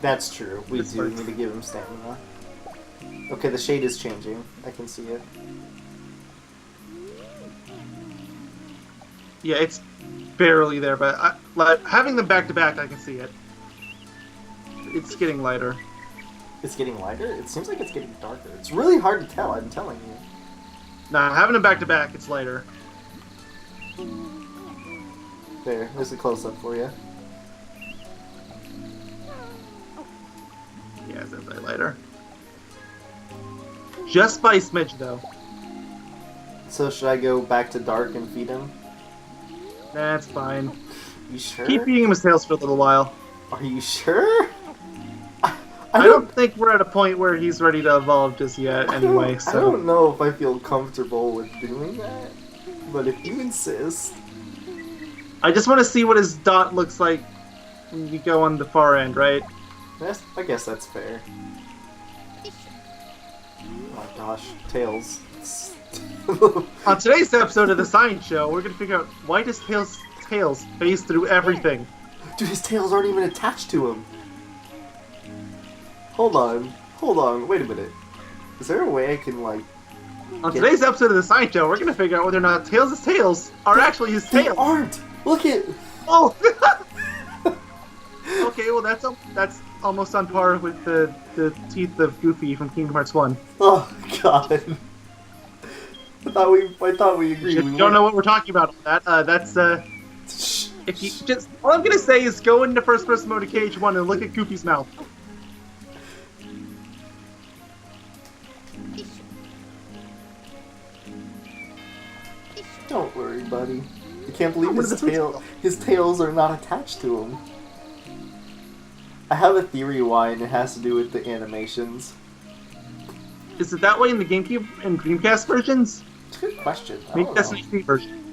That's true. We It's do like- need to give him stamina. Okay, the shade is changing. I can see it. Yeah, it's barely there, but having them back to back, I can see it. It's getting lighter. It's getting lighter? It seems like it's getting darker. It's really hard to tell, I'm telling you. Nah, having them back to back, it's lighter. There's a close-up for you. Yeah, it's definitely lighter. Just by a smidge, though. So should I go back to dark and feed him? That's fine. You sure? Keep feeding him his tails for a little while. Are you sure? I don't think we're at a point where he's ready to evolve just yet, I anyway, don't- so... I don't know if I feel comfortable with doing that, but if you insist... I just want to see what his dot looks like when you go on the far end, right? I guess that's fair. Oh my gosh, Tails. On today's episode of the Science Show, we're gonna figure out why does Tails phase through everything. Dude, his tails aren't even attached to him. Hold on, wait a minute. Is there a way I can, like... On today's episode of the Science Show, we're gonna figure out whether or not Tails' tails are actually his They tails. aren't! Look at... Oh! Okay, well that's almost on par with the teeth of Goofy from Kingdom Hearts 1. Oh, God. I thought we agreed. If you don't know what we're talking about on that, that's if you just all I'm gonna say is go into first person mode of KH1 and look at Goofy's mouth. Don't worry, buddy. I can't believe What is it? his tails are not attached to him. I have a theory why, and it has to do with the animations. Is it that way in the GameCube and Dreamcast versions? It's a good question. I Maybe don't that's know. an HD version.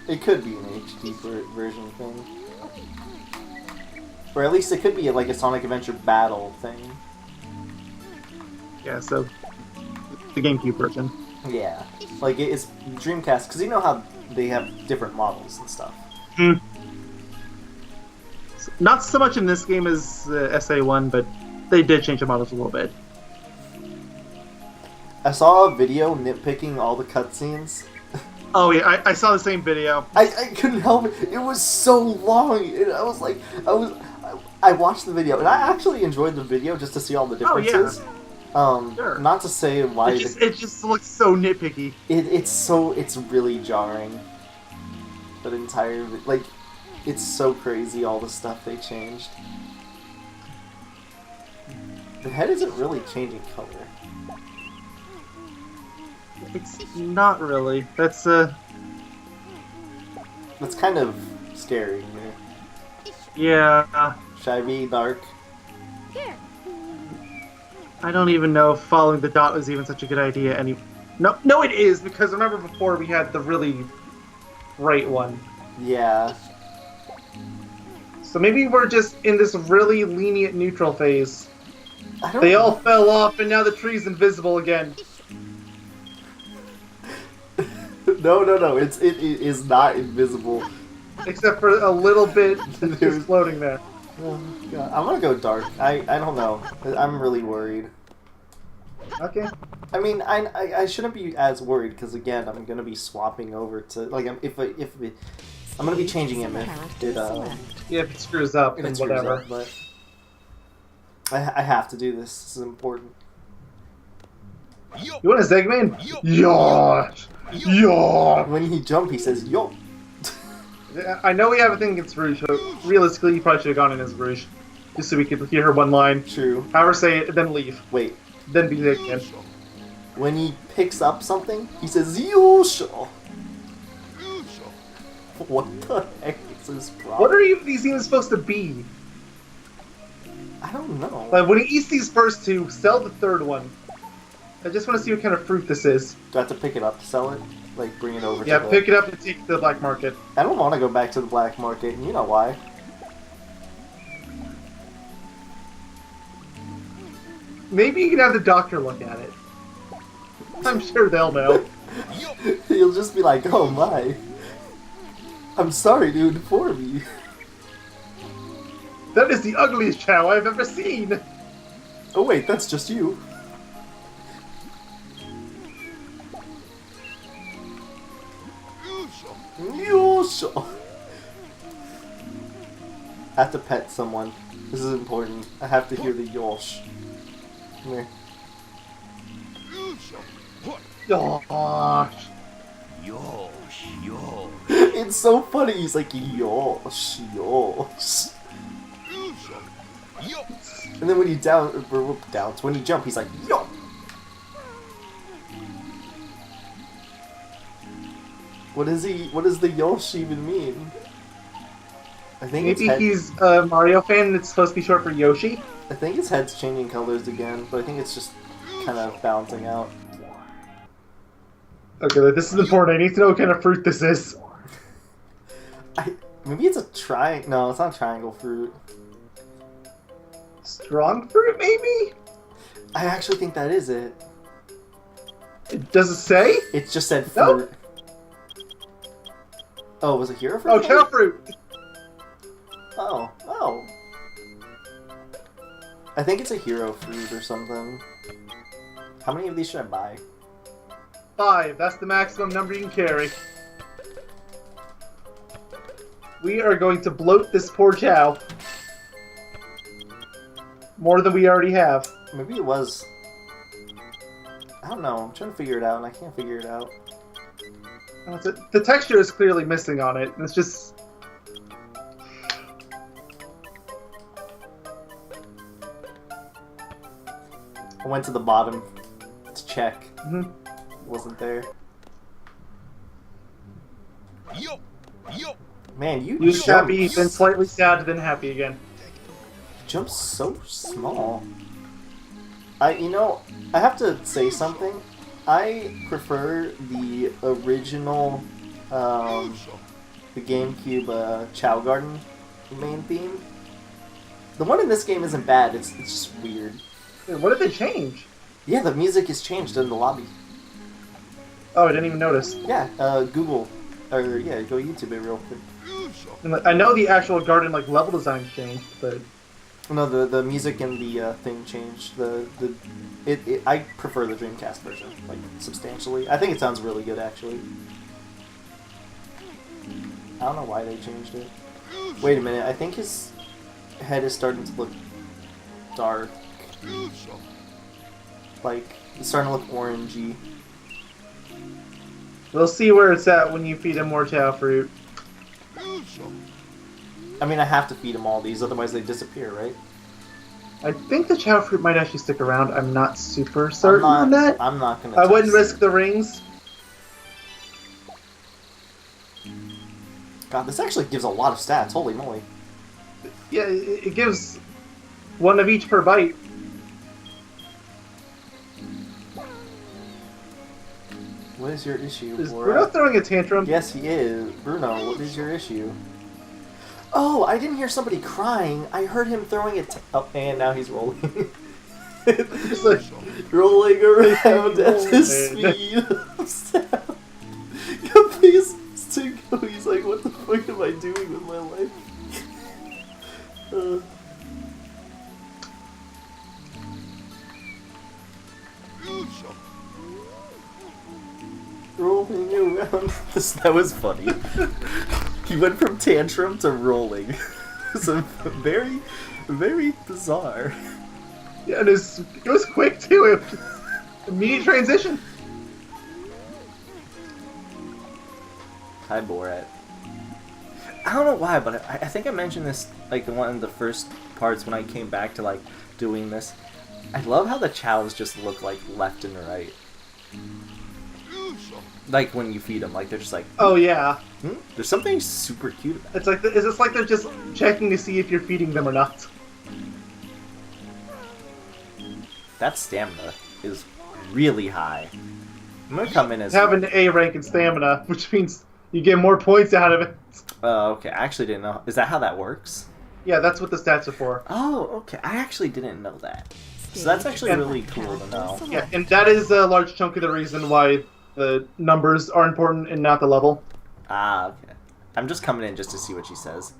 It could be an HD version thing. Or at least it could be like a Sonic Adventure battle thing. Yeah, so the GameCube version. Yeah. Like, it's Dreamcast, because you know how they have different models and stuff. Hmm. Not so much in this game as SA1, but they did change the models a little bit. I saw a video nitpicking all the cutscenes. Oh yeah, I saw the same video. I couldn't help it. It was so long, and I was like, I watched the video, and I actually enjoyed the video just to see all the differences. Sure. Not to say why It just looks so nitpicky. it's really jarring. That entire like, it's so crazy all the stuff they changed. The head isn't really changing color. It's not really. That's That's kind of scary. yeah. Should I be dark? Here. I don't even know if following the dot was even such a good idea. No, it is, because remember before we had the really bright one. Yeah. So maybe we're just in this really lenient neutral phase. I don't They all fell off, and now the tree's invisible again. No. It is not invisible. Except for a little bit just floating there. Oh, God. I'm gonna go dark. I don't know. I'm really worried. Okay. I mean, I shouldn't be as worried because again, I'm gonna be swapping over to like I'm gonna be changing him if it Yeah, if it screws up, if then it screws whatever. up, but I have to do this. This is important. You want a Zegman? Yosh! Yosh! When he jump, he says yo. I know we have a thing against Rouge, but realistically, you probably should have gone in as Rouge. Just so we could hear her one line. True. Have her say it, then leave. Wait. Then be Zegman. When he picks up something, he says Yosho. What the heck is this problem? What are these even supposed to be? I don't know. Like, when he eats these first two, sell the third one. I just want to see what kind of fruit this is. Do I have to pick it up to sell it? Like, bring it over Yeah, to the... pick it up and take it to the black market. I don't want to go back to the black market, and you know why. Maybe you can have the doctor look at it. I'm sure they'll know. He'll just be like, oh my. I'm sorry to inform you. That is the ugliest Chao I've ever seen! Oh wait, that's just you. Yosho. I have to pet someone. This is important. I have to hear the yosh. Come here. Gosh. It's so funny. He's like yosh, yosh. And then when you downs, when you jump, he's like yo. What does the yosh even mean? I think Maybe it's he's a Mario fan and it's supposed to be short for Yoshi? I think his head's changing colors again, but I think it's just kind of balancing out. Okay, this is important. I need to know what kind of fruit this is. Maybe it's a No, it's not triangle fruit. Strong fruit, maybe? I actually think that is it. Does it say? It just said fruit. Nope. Oh, was it hero fruit? Oh, Chao fruit! Oh. I think it's a hero fruit or something. How many of these should I buy? 5. That's the maximum number you can carry. We are going to bloat this poor Chao. More than we already have. Maybe it was... I don't know. I'm trying to figure it out, and I can't figure it out. The texture is clearly missing on it. It's just... I went to the bottom to check. Mhm. Wasn't there. Man, you You jump, happy, then slightly sad, then happy again. jump so small. I have to say something. I prefer the original, the GameCube Chao Garden main theme. The one in this game isn't bad. It's just weird. Wait, what did they change? Yeah, the music is changed in the lobby. Oh, I didn't even notice. Yeah, Google, or yeah, go YouTube it real quick. And, I know the actual garden level design changed, but No, the music and the thing changed. I prefer the Dreamcast version, like substantially. I think it sounds really good actually. I don't know why they changed it. Wait a minute, I think his head is starting to look dark. Like it's starting to look orangey. we'll see where it's at when you feed him more Chao fruit. I mean, I have to feed him all these, otherwise they disappear, right? I think the Chao fruit might actually stick around. I'm not super certain on that. I'm not gonna. I wouldn't test risk the rings. God, this actually gives a lot of stats. Holy moly! Yeah, it gives one of each per bite. What is your issue, Is Bora? Bruno throwing a tantrum? Yes, he is. Bruno, what is your issue? Oh, I didn't hear somebody crying. I heard him throwing it. Oh, and now he's rolling. Just like, rolling around at the speed of sound. Your face is to go. He's like, what the fuck am I doing with my life? rolling around. That was funny. He went from tantrum to rolling. So very, very bizarre. Yeah, it was quick too. It was immediate transition. Hi, Borat. I don't know why, but I think I mentioned this like in one of the first parts when I came back to like doing this. I love how the chows just look like left and right. Like when you feed them, like they're just like. Oh yeah. There's something super cute about it. It's like it's like they're just checking to see if you're feeding them or not. That stamina is really high. I'm gonna come in as. Have an A rank in stamina, which means you get more points out of it. Okay, I actually didn't know. Is that how that works? Yeah, that's what the stats are for. Oh, okay. I actually didn't know that. So that's actually really cool to know. Yeah, and that is a large chunk of the reason why the numbers are important and not the level. Ah, okay. I'm just coming in just to see what she says.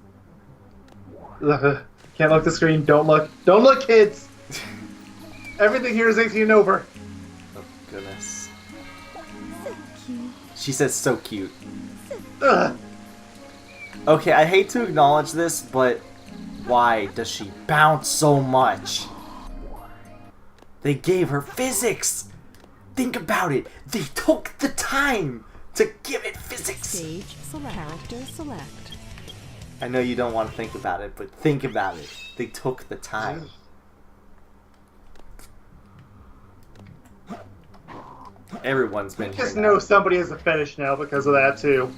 Ugh, can't look at the screen. Don't look. Don't look, kids! Everything here is 18 and over. Oh, goodness. So cute. She says so cute. Ugh. Okay, I hate to acknowledge this, but why does she bounce so much? They gave her physics! Think about it! They took the time to give it physics! Stage select. Character select. I know you don't want to think about it, but think about it. They took the time. Everyone's been Just here know now. somebody has a fetish now because of that, too.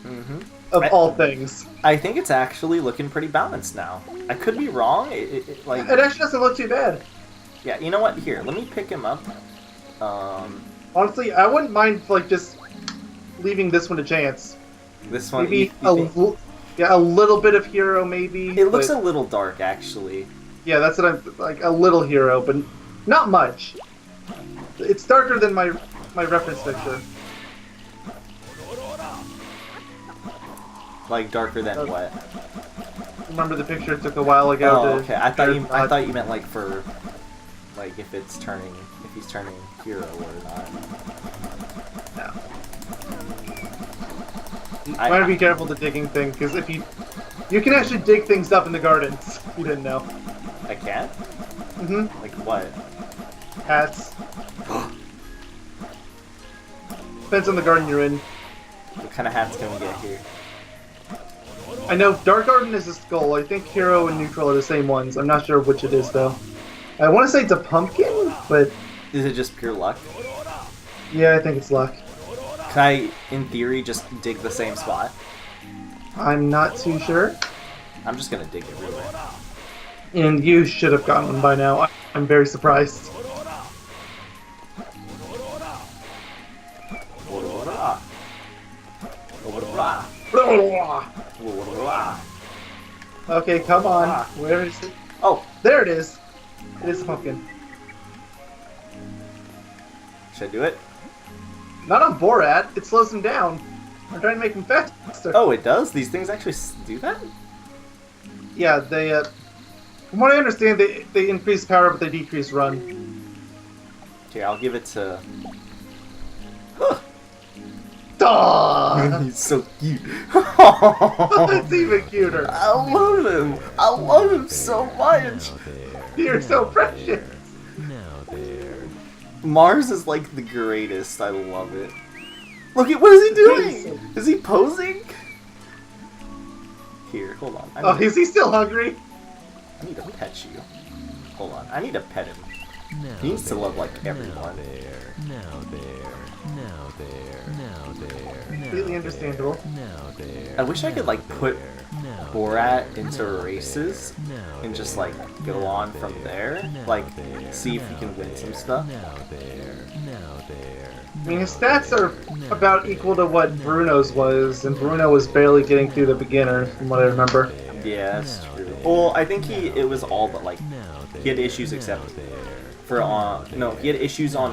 Mhm. Of all things. I think it's actually looking pretty balanced now. I could be wrong. Like, It actually doesn't look too bad. yeah, you know what? Here, let me pick him up. Honestly, I wouldn't mind, like, just leaving this one a chance. This one, Maybe you think- a little bit of hero, maybe. It looks but- a little dark, actually. Yeah, that's what I'm like. A little hero, but not much. It's darker than my reference picture. Like darker than what? Remember the picture it took a while ago? Oh, to okay. I thought you meant like for, like if he's turning hero or not. No. I- Try to be careful with the digging thing, because if you can actually dig things up in the gardens. You didn't know. I can't. Mm-hmm. Like what? Hats. Depends on the garden you're in. What kind of hats can we get here? I know Dark Garden is a skull. I think Hero and Neutral are the same ones. I'm not sure which it is though. I want to say it's a pumpkin, but Is it just pure luck? yeah, I think it's luck. Can I, in theory, just dig the same spot? I'm not too sure. I'm just gonna dig everywhere. And you should have gotten one by now. I'm very surprised. Okay, come on. Where is it? Oh, There it is. It is a pumpkin. should I do it? Not on Borat. It slows him down. I'm trying to make him faster. Oh, it does? These things actually do that? Yeah, they. From what I understand, they increase power, but they decrease run. Okay, I'll give it to... Duh! He's so cute. It's even cuter. I love him. I love him so much. You're so precious. Now there. Mars is like the greatest. I love it. Look at what is he doing? Is he posing? Here, hold on. Oh, is he still hungry? I need to pet you. Hold on. I need to pet him. Now He needs to love like Now everyone. there. Now there. Now there. Now there. Completely understandable. Now there. I wish I could like put Now Borat into races and just like go on from there. Like see if he can win some stuff. Now there. Now there. I mean, his stats are about equal to what Bruno's was, and Bruno was barely getting through the beginner, from what I remember. Yeah, that's true. Well, I think it was all but like he had issues except for no, he had issues on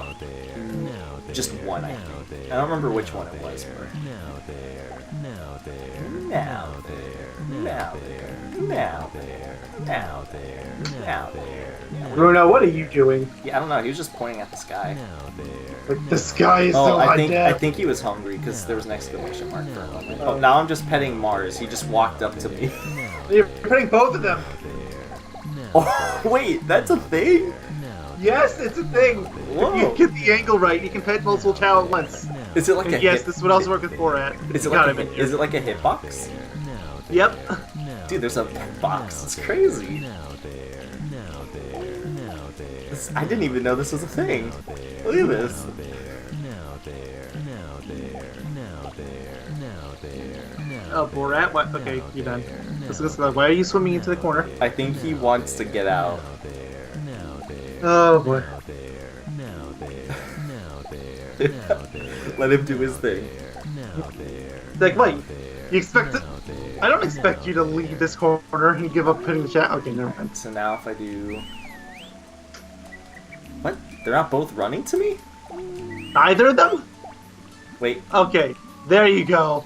just one, I now think. there, I don't remember which now one it was. there, But... Now there, now there, Now there, now there, now there, now there, now there. Bruno, what are you doing? Yeah, I don't know. He was just pointing at the sky. now there. Like, the sky is so Oh, I undead. think he was hungry because there was an exclamation mark for a moment. Oh, now I'm just petting Mars. He just walked up to me. You're putting both of them. Oh, wait, that's a thing? Yes, it's a thing. Whoa. If you get the angle right, you can pet multiple Chao at once. Is it like a And yes, hit? this would also work with Borat. Is it Got like him a, in is here. it like a hitbox? Yep. Dude, there's a box. It's crazy. Now there, now there, now there. This, I didn't even know this was a thing. Look at this. Now there, now there, now there, now there, now Oh, Borat? What? Okay, you're done. Let's go. Why are you swimming into the corner? I think he wants to get out. Oh, boy. now there, now there, now there, now there. Let him do his thing. Now there. Like, wait. You expect it? I don't expect you to leave this corner and give up pitting the chat. Okay, never mind. So now if I do... What? They're not both running to me? Either of them? Wait. Okay, there you go.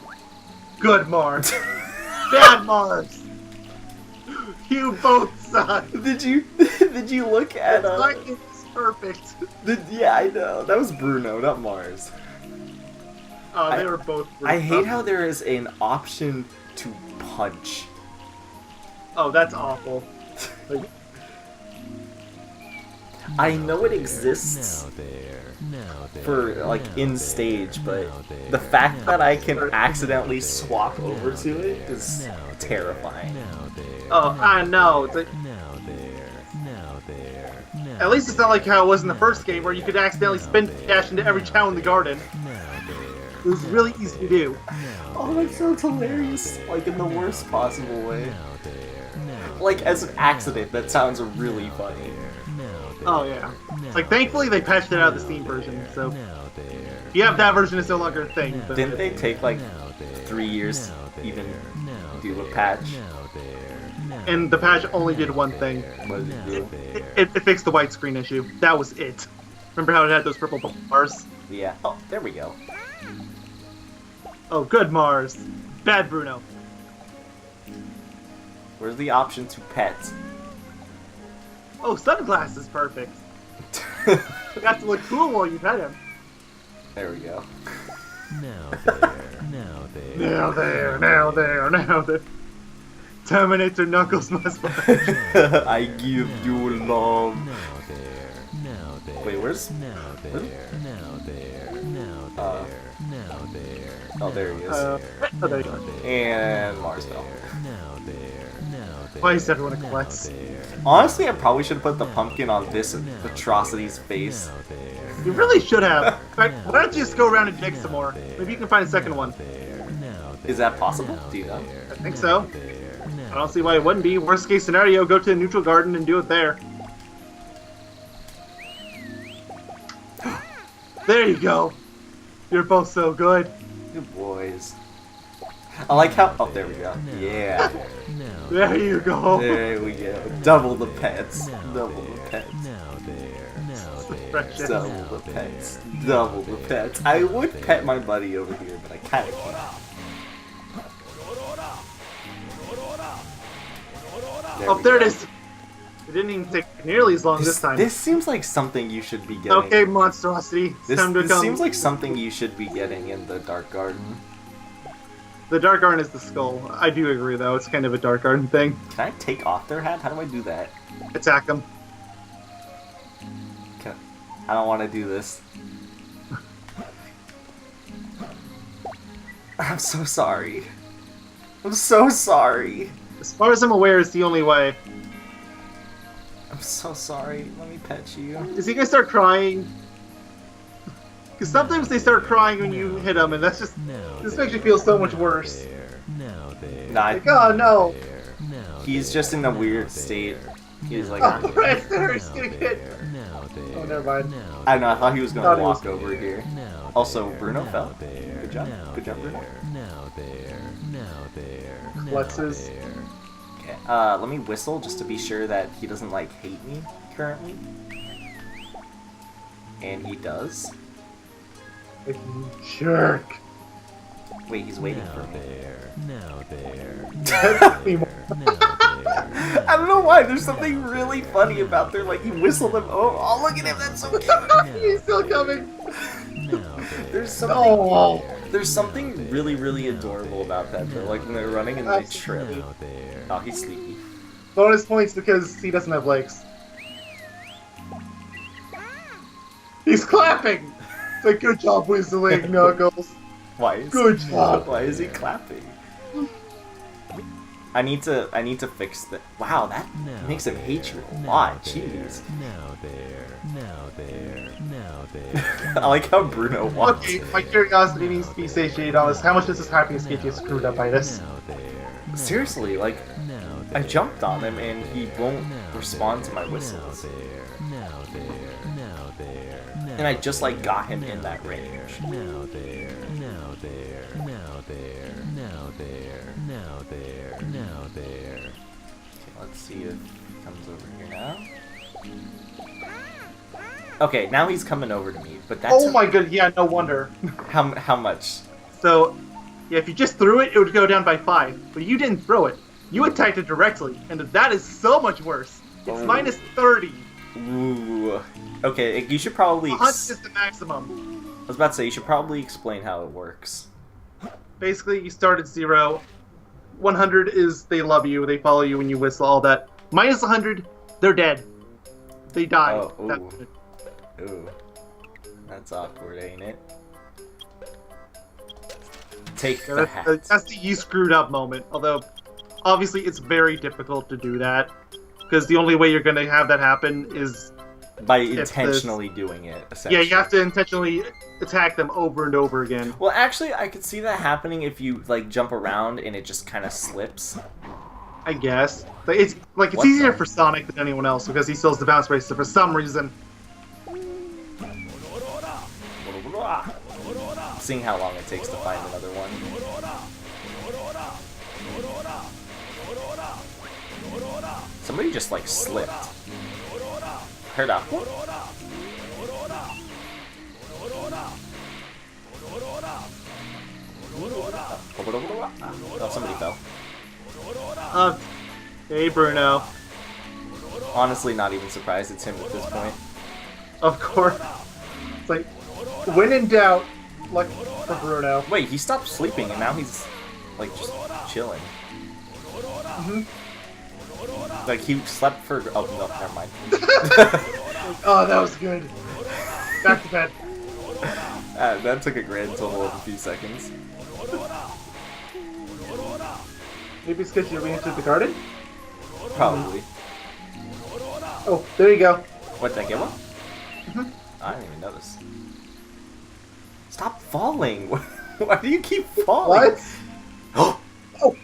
Good Mars. Bad Mars. You both suck. Did you look at It's like it's perfect. yeah, I know. That was Bruno, not Mars. Oh, they were both. I hate how there is an option to punch. Oh, that's awful. Like, I know it exists Now there, now there. for like in stage, but the fact that I can accidentally swap over to it is terrifying. Now there. oh, I know. It's like, Now there, now there, now at least it's not like how it was in the first game where you could accidentally spin dash into every Chao in the garden. now there. It was really easy to do. Oh, that sounds hilarious. Like in the worst possible way. Now there, now Like as an accident, that sounds really funny. Oh yeah. Like thankfully they patched it out of the Steam version, so now there. if you have that version, it's no longer a thing. But Didn't they take like Now there. 3 years Now to there. even Now do a there. patch? Now there. Now and the patch only did one thing. What did it do? It fixed the white screen issue. That was it. Remember how it had those purple bars? Yeah. Oh, there we go. Oh, good Mars. Bad Bruno. Where's the option to pet? Oh, sunglasses, perfect. You have to look cool while you pet him. There we go. Now there. Now there. Now there, now there, now there. Terminator Knuckles must budge. I give you love. Now there. Now there. Wait, where's... Now there. Now there. Now there. Now there. Oh, there he is. Oh, there you go. And Mars fell. Now there. Now there. Why is everyone a klutz? Honestly, I probably should have put the pumpkin on this atrocity's face. Now there. You really should have. In fact, why don't you just go around and dig some more? Maybe you can find a second one. Now Is that possible? Do you know? I think so. I don't see why it wouldn't be. Worst case scenario, go to the neutral garden and do it there. There you go. You're both so good. Good boys. I like how... Oh, there we go. Yeah. Now There you go. There we go. Double the pets. Double the pets. Now there. Now there. Precious. Double the pets. Double the pets. I would pet my buddy over here, but I kind of can't. Oh, we there go. it is. It didn't even take nearly as long this time. This seems like something you should be getting. Okay, monstrosity. It's This, time to this come. seems like something you should be getting in the Dark Garden. The Dark Garden is the skull. I do agree, though. It's kind of a Dark Garden thing. Can I take off their hat? How do I do that? Attack them. I don't want to do this. I'm so sorry. I'm so sorry. As far as I'm aware, it's the only way. I'm so sorry. Let me pet you. Is he gonna start crying? Because sometimes they start crying when you hit them, and that's just... This makes you feel so much worse. Now there. Nah, Like, oh no! Now he's just in a weird state. He's like, Oh, right there, he's gonna get... Now there. Oh, never mind. Now I don't know. I thought he was Thought gonna he was- walk over here. Now Also, there. Bruno Now fell. there. Good job. Now Good job, Bruno. there. Now there. Now there. Now Klutzes. there. Okay. Let me whistle just to be sure that he doesn't like hate me currently. And he does. Like, you jerk. Wait, he's waiting for Now me. there. Now there. That's me more. Now there. I don't know why. There's something really funny about their like. You whistle them. Oh, look at him. That's so cute. He's still coming. Now there. There's something. Oh, There's something really, really adorable about that. Though. Like when they're running and they trip. Now there. Oh, he's sleepy. bonus points because he doesn't have legs. He's clapping. It's like, good job, Whistling Knuckles. Why is Good job. Why is he clapping? I need to fix that. Wow, that Now makes him hate you a there. lot. Now Jeez. there. Now there. Now there. Now there. I like how Bruno wants. Okay, my curiosity needs to be satiated on this. How much does this happiness get you screwed up by this? Now there. Seriously, like Now I there. jumped on him and he won't Now respond to there. my whistles. Now there. Now there. Now there. And I just like got him in that range. Now there. Now there. Now there. Now there. Now there. Now there. Okay, let's see if he comes over here now. Okay, now he's coming over to me, but that's Oh my god, yeah, no wonder. how much? So, yeah, if you just threw it, it would go down by 5. But you didn't throw it. You attacked it directly, and that is so much worse. It's Oh. minus 30. Ooh. Okay, you should probably. 100 is the maximum. I was about to say you should probably explain how it works. Basically, you start at 0. 100 is they love you, they follow you when you whistle, all that. Minus 100, they're dead. They die. Oh, ooh. That's it. Ooh, that's awkward, ain't it? Take Yeah, the hat. that's the you screwed up moment. Although, obviously, it's very difficult to do that. Because the only way you're going to have that happen is... By intentionally doing it, essentially. Yeah, you have to intentionally attack them over and over again. Well, actually, I could see that happening if you like jump around and it just kind of slips. I guess. But it's What easier the- for Sonic than anyone else because he still has the bounce rate, so for some reason... Seeing how long it takes to find another one. Somebody just like slipped. Heard that. Oh, somebody fell. Hey, Bruno. Honestly, not even surprised it's him at this point. Of course. It's like, when in doubt, luck for Bruno. Wait, he stopped sleeping and now he's like just chilling. Like he slept for. Oh no, never mind. Oh, that was good. Back to bed. That took a grand total of a few seconds. Maybe it's because you re-entered the garden? Probably. Oh, there you go. What, did I get one? I didn't even notice. Stop falling! Why do you keep falling? What? Oh!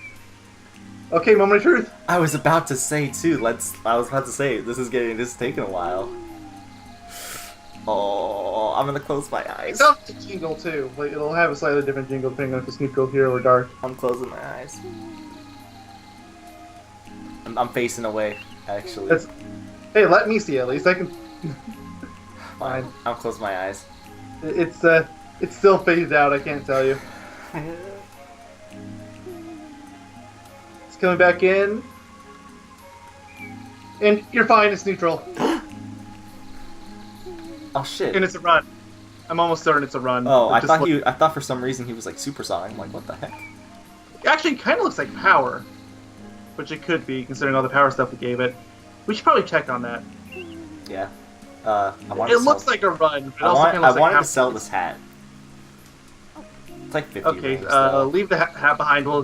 Okay, moment of truth. I was about to say too. I was about to say this is taking a while. Oh, I'm gonna close my eyes. It's up to jingle too. Like it'll have a slightly different jingle depending on if it's neutral here or dark. I'm closing my eyes. I'm facing away, actually. That's. Hey, let me see at least. I can. Fine. I'll close my eyes. It's still faded out. I can't tell you. It's coming back in, and you're fine. It's neutral, Oh shit. and it's a run. I'm almost certain it's a run. Oh, I Just thought look- I thought for some reason he was like supersonic. I'm like, what the heck? Actually, it kind of looks like power, which it could be considering all the power stuff we gave it. We should probably check on that. Yeah. I wanted It to looks sell, like a run, but it I, also want, kind I of looks wanted like to sell this hat. It's like 50 Okay, rings, though. leave the hat behind. We'll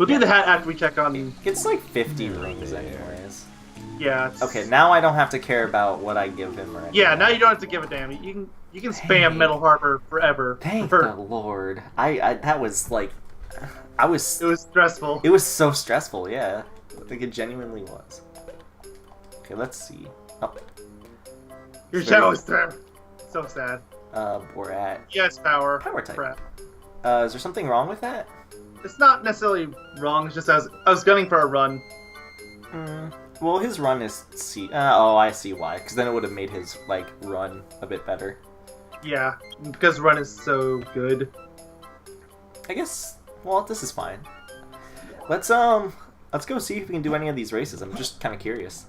do the hat after we check on. It's like 50 rings anyways. Yeah. It's, Okay, now I don't have to care about what I give him or anything. Yeah, now you don't have to give a damn. You can spam Metal Harbor forever. Thank For- the Lord. I that was like... I was... It was stressful. It was so stressful, yeah. I think it genuinely was. Okay, let's see. Oh, Your Sorry. Chao is there. So sad. we're at... Yes, power. Power type. Crap. Is there something wrong with that? It's not necessarily wrong. It's just I was gunning for a run. Well, his run is C. Oh, I see why. Because then it would have made his like run a bit better. Yeah, because run is so good. I guess. Well, this is fine. Let's go see if we can do any of these races. I'm just kind of curious.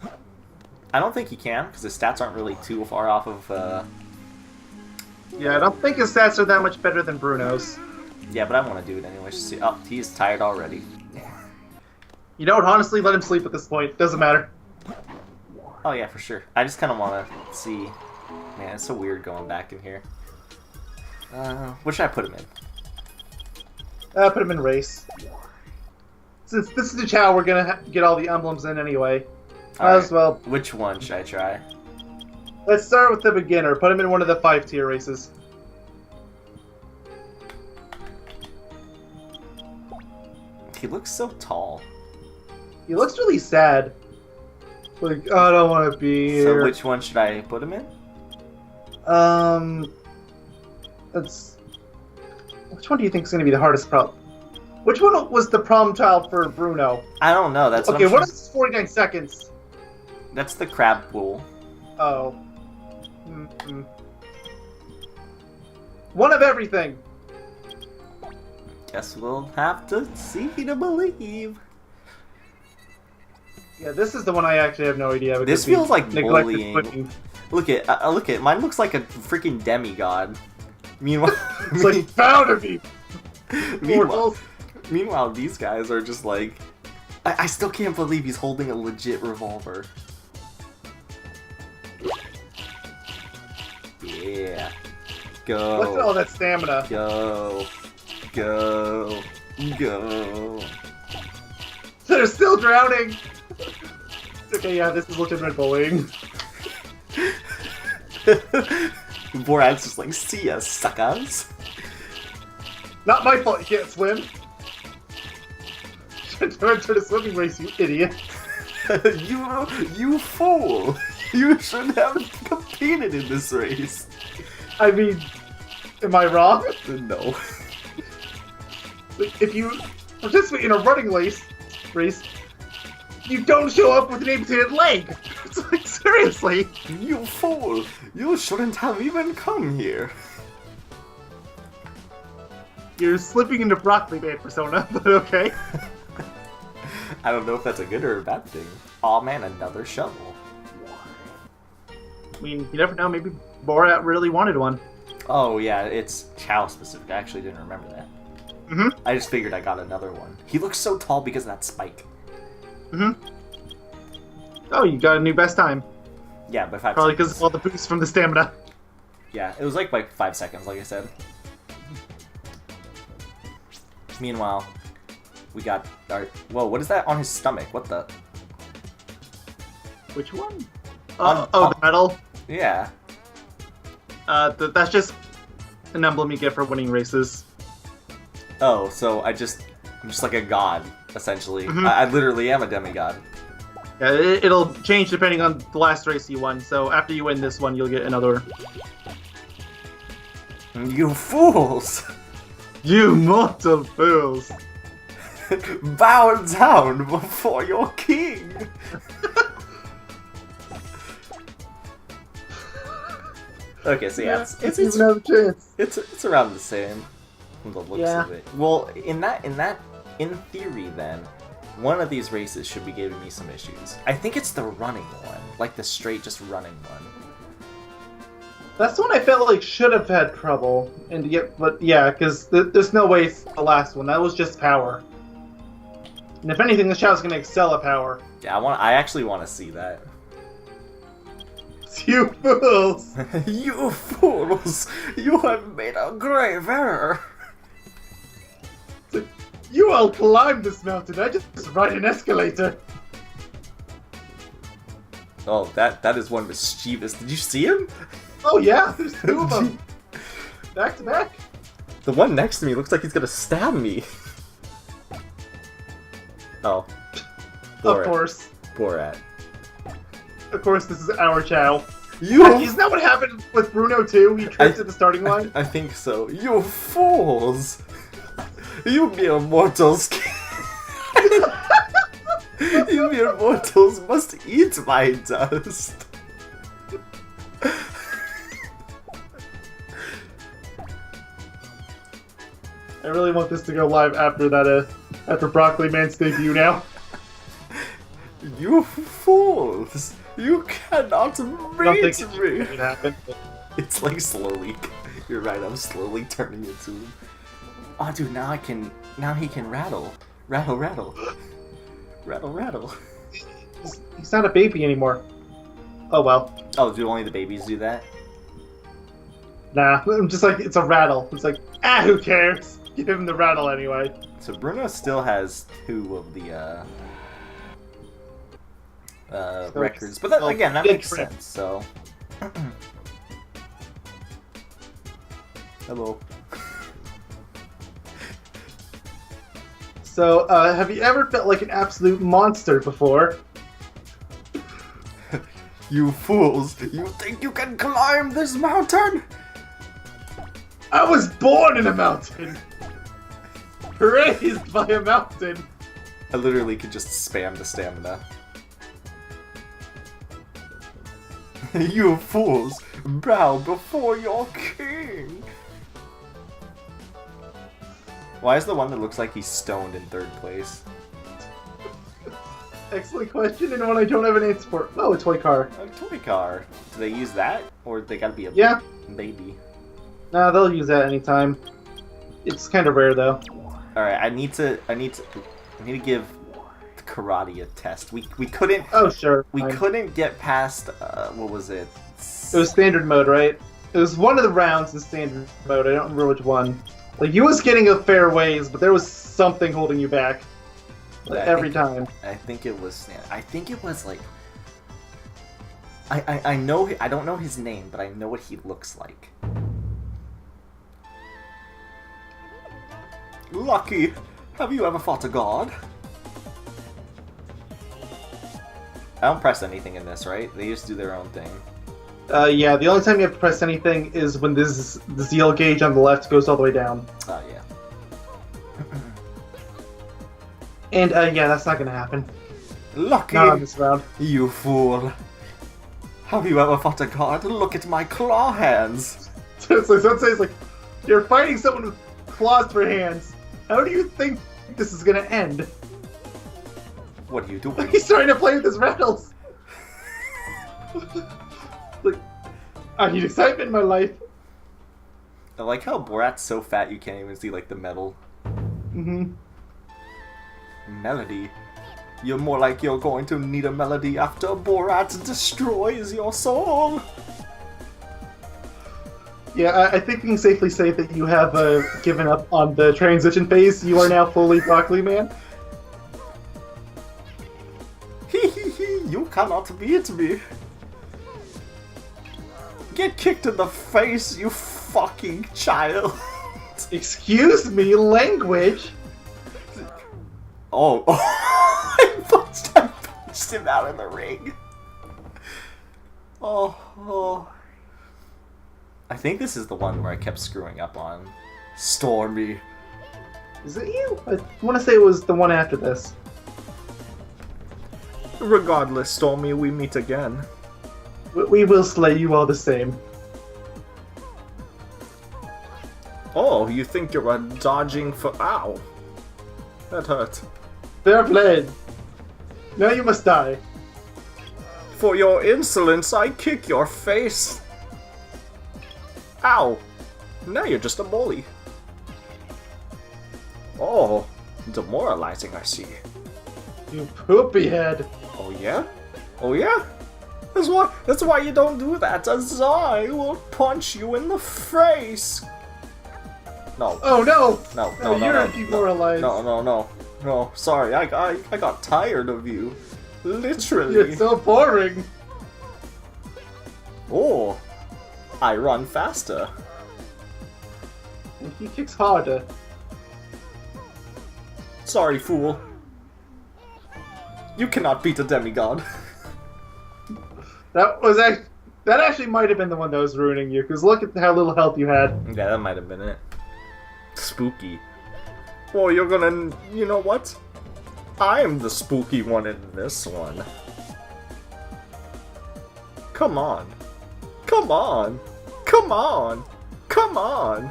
I don't think he can because his stats aren't really too far off of. Yeah, I don't think his stats are that much better than Bruno's. Yeah, but I want to do it anyway. Just see. Oh, he's tired already. You know what? Honestly, let him sleep at this point. Doesn't matter. Oh yeah, for sure. I just kind of want to see. Man, it's so weird going back in here. What should I put him in? Put him in race. Since this is the Chao, we're gonna get all the emblems in anyway. Might as well. Which one should I try? Let's start with the beginner. Put him in one of the 5-tier races. He looks so tall. He looks really sad. Like, I don't want to be here. So which one should I put him in? Let's. Which one do you think is going to be the hardest problem? Which one was the problem child for Bruno? I don't know. That's Okay, what is 49 seconds? That's the crab pool. Oh. Mm-mm. One of everything. Guess we'll have to see to believe. Yeah, this is the one I actually have no idea. This feels like neglected bullying. cooking. Look at mine looks like a freaking demigod. Meanwhile, It's like bound of you. meanwhile, these guys are just like, I still can't believe he's holding a legit revolver. Yeah, go. What's all that stamina? Go, go, go. They're still drowning. Okay, yeah, this is legitimate bullying. Borat's just like, see ya, suckers. Not my fault. You can't swim. Enter a swimming race, you idiot. you fool! You should have competed in this race. I mean, am I wrong? No. Like, if you participate in a running race, you don't show up with an amputated leg. It's like, seriously. You fool! You shouldn't have even come here. You're slipping into Broccoli Man persona, but okay. I don't know if that's a good or a bad thing. Aw man, another shovel. I mean, you never know. Maybe Borat really wanted one. Oh yeah, it's Chao specific. I actually didn't remember that. Mm-hmm. I just figured I got another one. He looks so tall because of that spike. Mm-hmm. Oh, you got a new best time. Yeah, by 5 seconds. Probably because of all the boost from the stamina. Yeah, it was like by 5 seconds, like I said. Meanwhile, we got our... Whoa, what is that on his stomach? What the... Which one? On- the medal. Yeah. That's just an emblem you get for winning races. Oh, so I'm just like a god, essentially. Mhm. I literally am a demigod. Yeah, it'll change depending on the last race you won. So after you win this one, you'll get another. You fools! You mortal fools! Bow down before your king! Okay, so yeah, it's even have a chance. it's around the same from the looks Yeah. of it. Well, in theory, then one of these races should be giving me some issues. I think it's the running one, like the straight just running one. That's the one I felt like should have had trouble, but yeah, because there's no way it's the last one. That was just power. And if anything, the Chao's gonna excel at power. Yeah, I actually want to see that. You fools! You fools! You have made a grave error. You all climb this mountain. I just ride an escalator. Oh, that is one mischievous. Did you see him? Oh yeah, there's two of them. Back to back. The one next to me looks like he's gonna stab me. Oh. Of course. Borat. Of course, this is our Chao. You. Isn't that what happened with Bruno too? He tripped at the starting line. I think so. You fools! You mere mortals. You mere mortals must eat my dust. I really want this to go live after that, after Broccoli Man's debut now. You fools! You cannot I don't beat think me! it would happen. But It's like slowly. You're right, I'm slowly turning into him. Oh, dude, now he can rattle. Rattle, rattle. Rattle, rattle. he's not a baby anymore. Oh well. Oh, do only the babies do that? Nah, I'm just like, it's a rattle. It's like, who cares? Give him the rattle anyway. So Bruno still has 2 of the, records. But that, again, that makes sense, so... Hello. So, have you ever felt like an absolute monster before? You fools! You think you can climb this mountain? I was born in a mountain! Raised by a mountain! I literally could just spam the stamina. You fools! Bow before your king! Why is the one that looks like he's stoned in 3rd place? Excellent question, and one I don't have an answer for. Oh, a toy car. A toy car. Do they use that? Or they gotta be a Yeah. baby? Nah, they'll use that anytime. It's kind of rare, though. Alright, I need to give karate a test. We couldn't Oh, sure. we fine. couldn't get past what was it? It was standard mode, right? It was one of the rounds in standard mode. I don't remember which one. Like, you was getting a fair ways, but there was something holding you back. Like, every time. I think it was like I know I don't know his name, but I know what he looks like. Lucky, have you ever fought a god? I don't press anything in this, right? They just do their own thing. Yeah, the only time you have to press anything is when the zeal gauge on the left goes all the way down. Oh, yeah. And, yeah, that's not gonna happen. Lucky, Not on this round. you fool. Have you ever fought a god? Look at my claw hands. So Sensei's like, you're fighting someone with claws for hands. How do you think this is gonna end? What are you doing? He's trying to play with his rattles. Like, I need excitement in my life. I like how Borat's so fat you can't even see, like, the metal. Mm-hmm. Melody. You're more like you're going to need a melody after Borat destroys your soul. Yeah, I think we can safely say that you have given up on the transition phase. You are now fully Broccoli Man. Hee hee hee, you cannot beat me. Get kicked in the face, you fucking child. Excuse me, language? Oh, I punched him out in the ring. Oh. I think this is the one where I kept screwing up on. Stormy. Is it you? I want to say it was the one after this. Regardless, Stormy, we meet again. We will slay you all the same. Oh, you think you're dodging for... Ow. That hurt. Fair played. Now you must die. For your insolence, I kick your face. Ow. Now you're just a bully. Oh, demoralizing, I see. You poopy head. Oh yeah? Oh yeah? That's why you don't do that, as I will punch you in the face. No. Oh no! No, You're demoralized. No, sorry, I got tired of you. Literally. You're so boring. Oh, I run faster. And he kicks harder. Sorry, fool. You cannot beat a demigod. That actually might have been the one that was ruining you, because look at how little health you had. Yeah, that might have been it. Spooky. Well, you're gonna... You know what? I'm the spooky one in this one. Come on. Come on. Come on. Come on.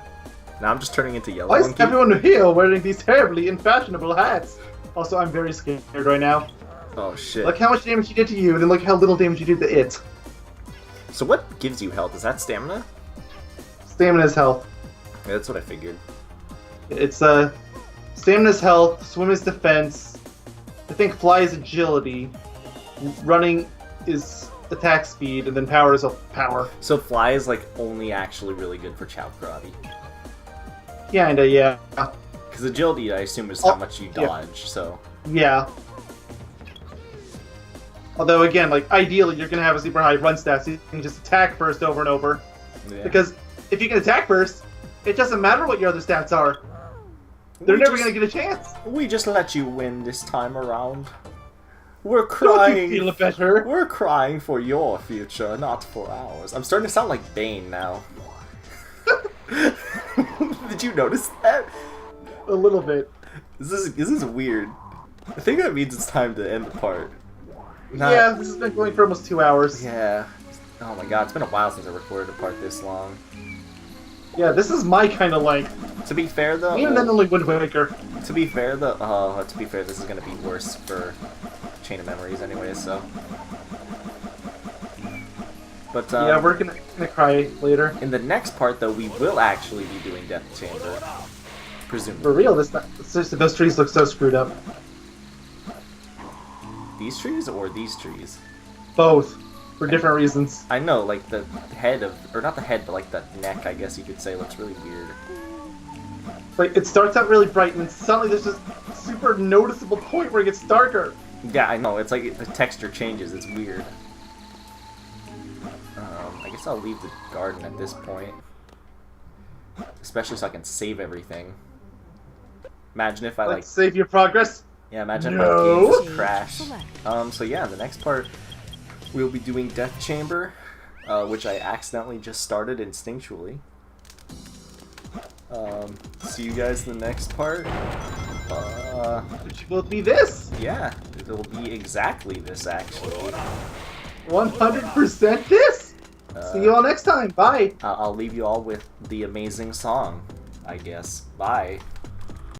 Now I'm just turning into Yellow Why is Monkey. everyone here wearing these terribly unfashionable hats? Also, I'm very scared right now. Oh shit. Look how much damage he did to you, and then look how little damage you did to it. So what gives you health? Is that stamina? Stamina's health. Yeah, that's what I figured. It's stamina's health, swim is defense. I think fly is agility. Running is attack speed, and then power is power. So fly is like only actually really good for Chao Karate. Kinda, yeah. Because agility, I assume, is how much you yeah. dodge. So Yeah. Although again, like ideally, you're gonna have a super high run stat, so you can just attack first over and over. yeah. Because if you can attack first, it doesn't matter what your other stats are. They're We never just- gonna get a chance. We just let you win this time around. We're Don't crying. you feel better? We're crying for your future, not for ours. I'm starting to sound like Bane now. Did you notice that? A little bit. This is weird. I think that means it's time to end the part. Yeah, this has been going for almost 2 hours. Yeah. Oh my god, it's been a while since I recorded a part this long. Yeah, this is my kind of length. To be fair though, Even then, only Wind Waker. to be fair, this is gonna be worse for Chain of Memories anyway. So, but Yeah, we're gonna cry later. in the next part though, we will actually be doing Death Chamber, presumably. For real, this seriously, those trees look so screwed up. These trees or these trees? Both, for different reasons. I know, like the head of, or not the head, but like the neck, I guess you could say, looks really weird. Like it starts out really bright, and then suddenly there's this super noticeable point where it gets darker. Yeah, I know. It's like the texture changes. It's weird. I guess I'll leave the garden at this point. Especially so I can save everything. Imagine if I like... Let's save your progress. Yeah, imagine if No. my game just crashed. Select. So yeah, in the next part, we'll be doing Death Chamber, which I accidentally just started instinctually. See you guys in the next part. Which will be this. Yeah, it'll be exactly this, actually. 100% this. See you all next time. Bye. I'll leave you all with the amazing song, I guess. Bye.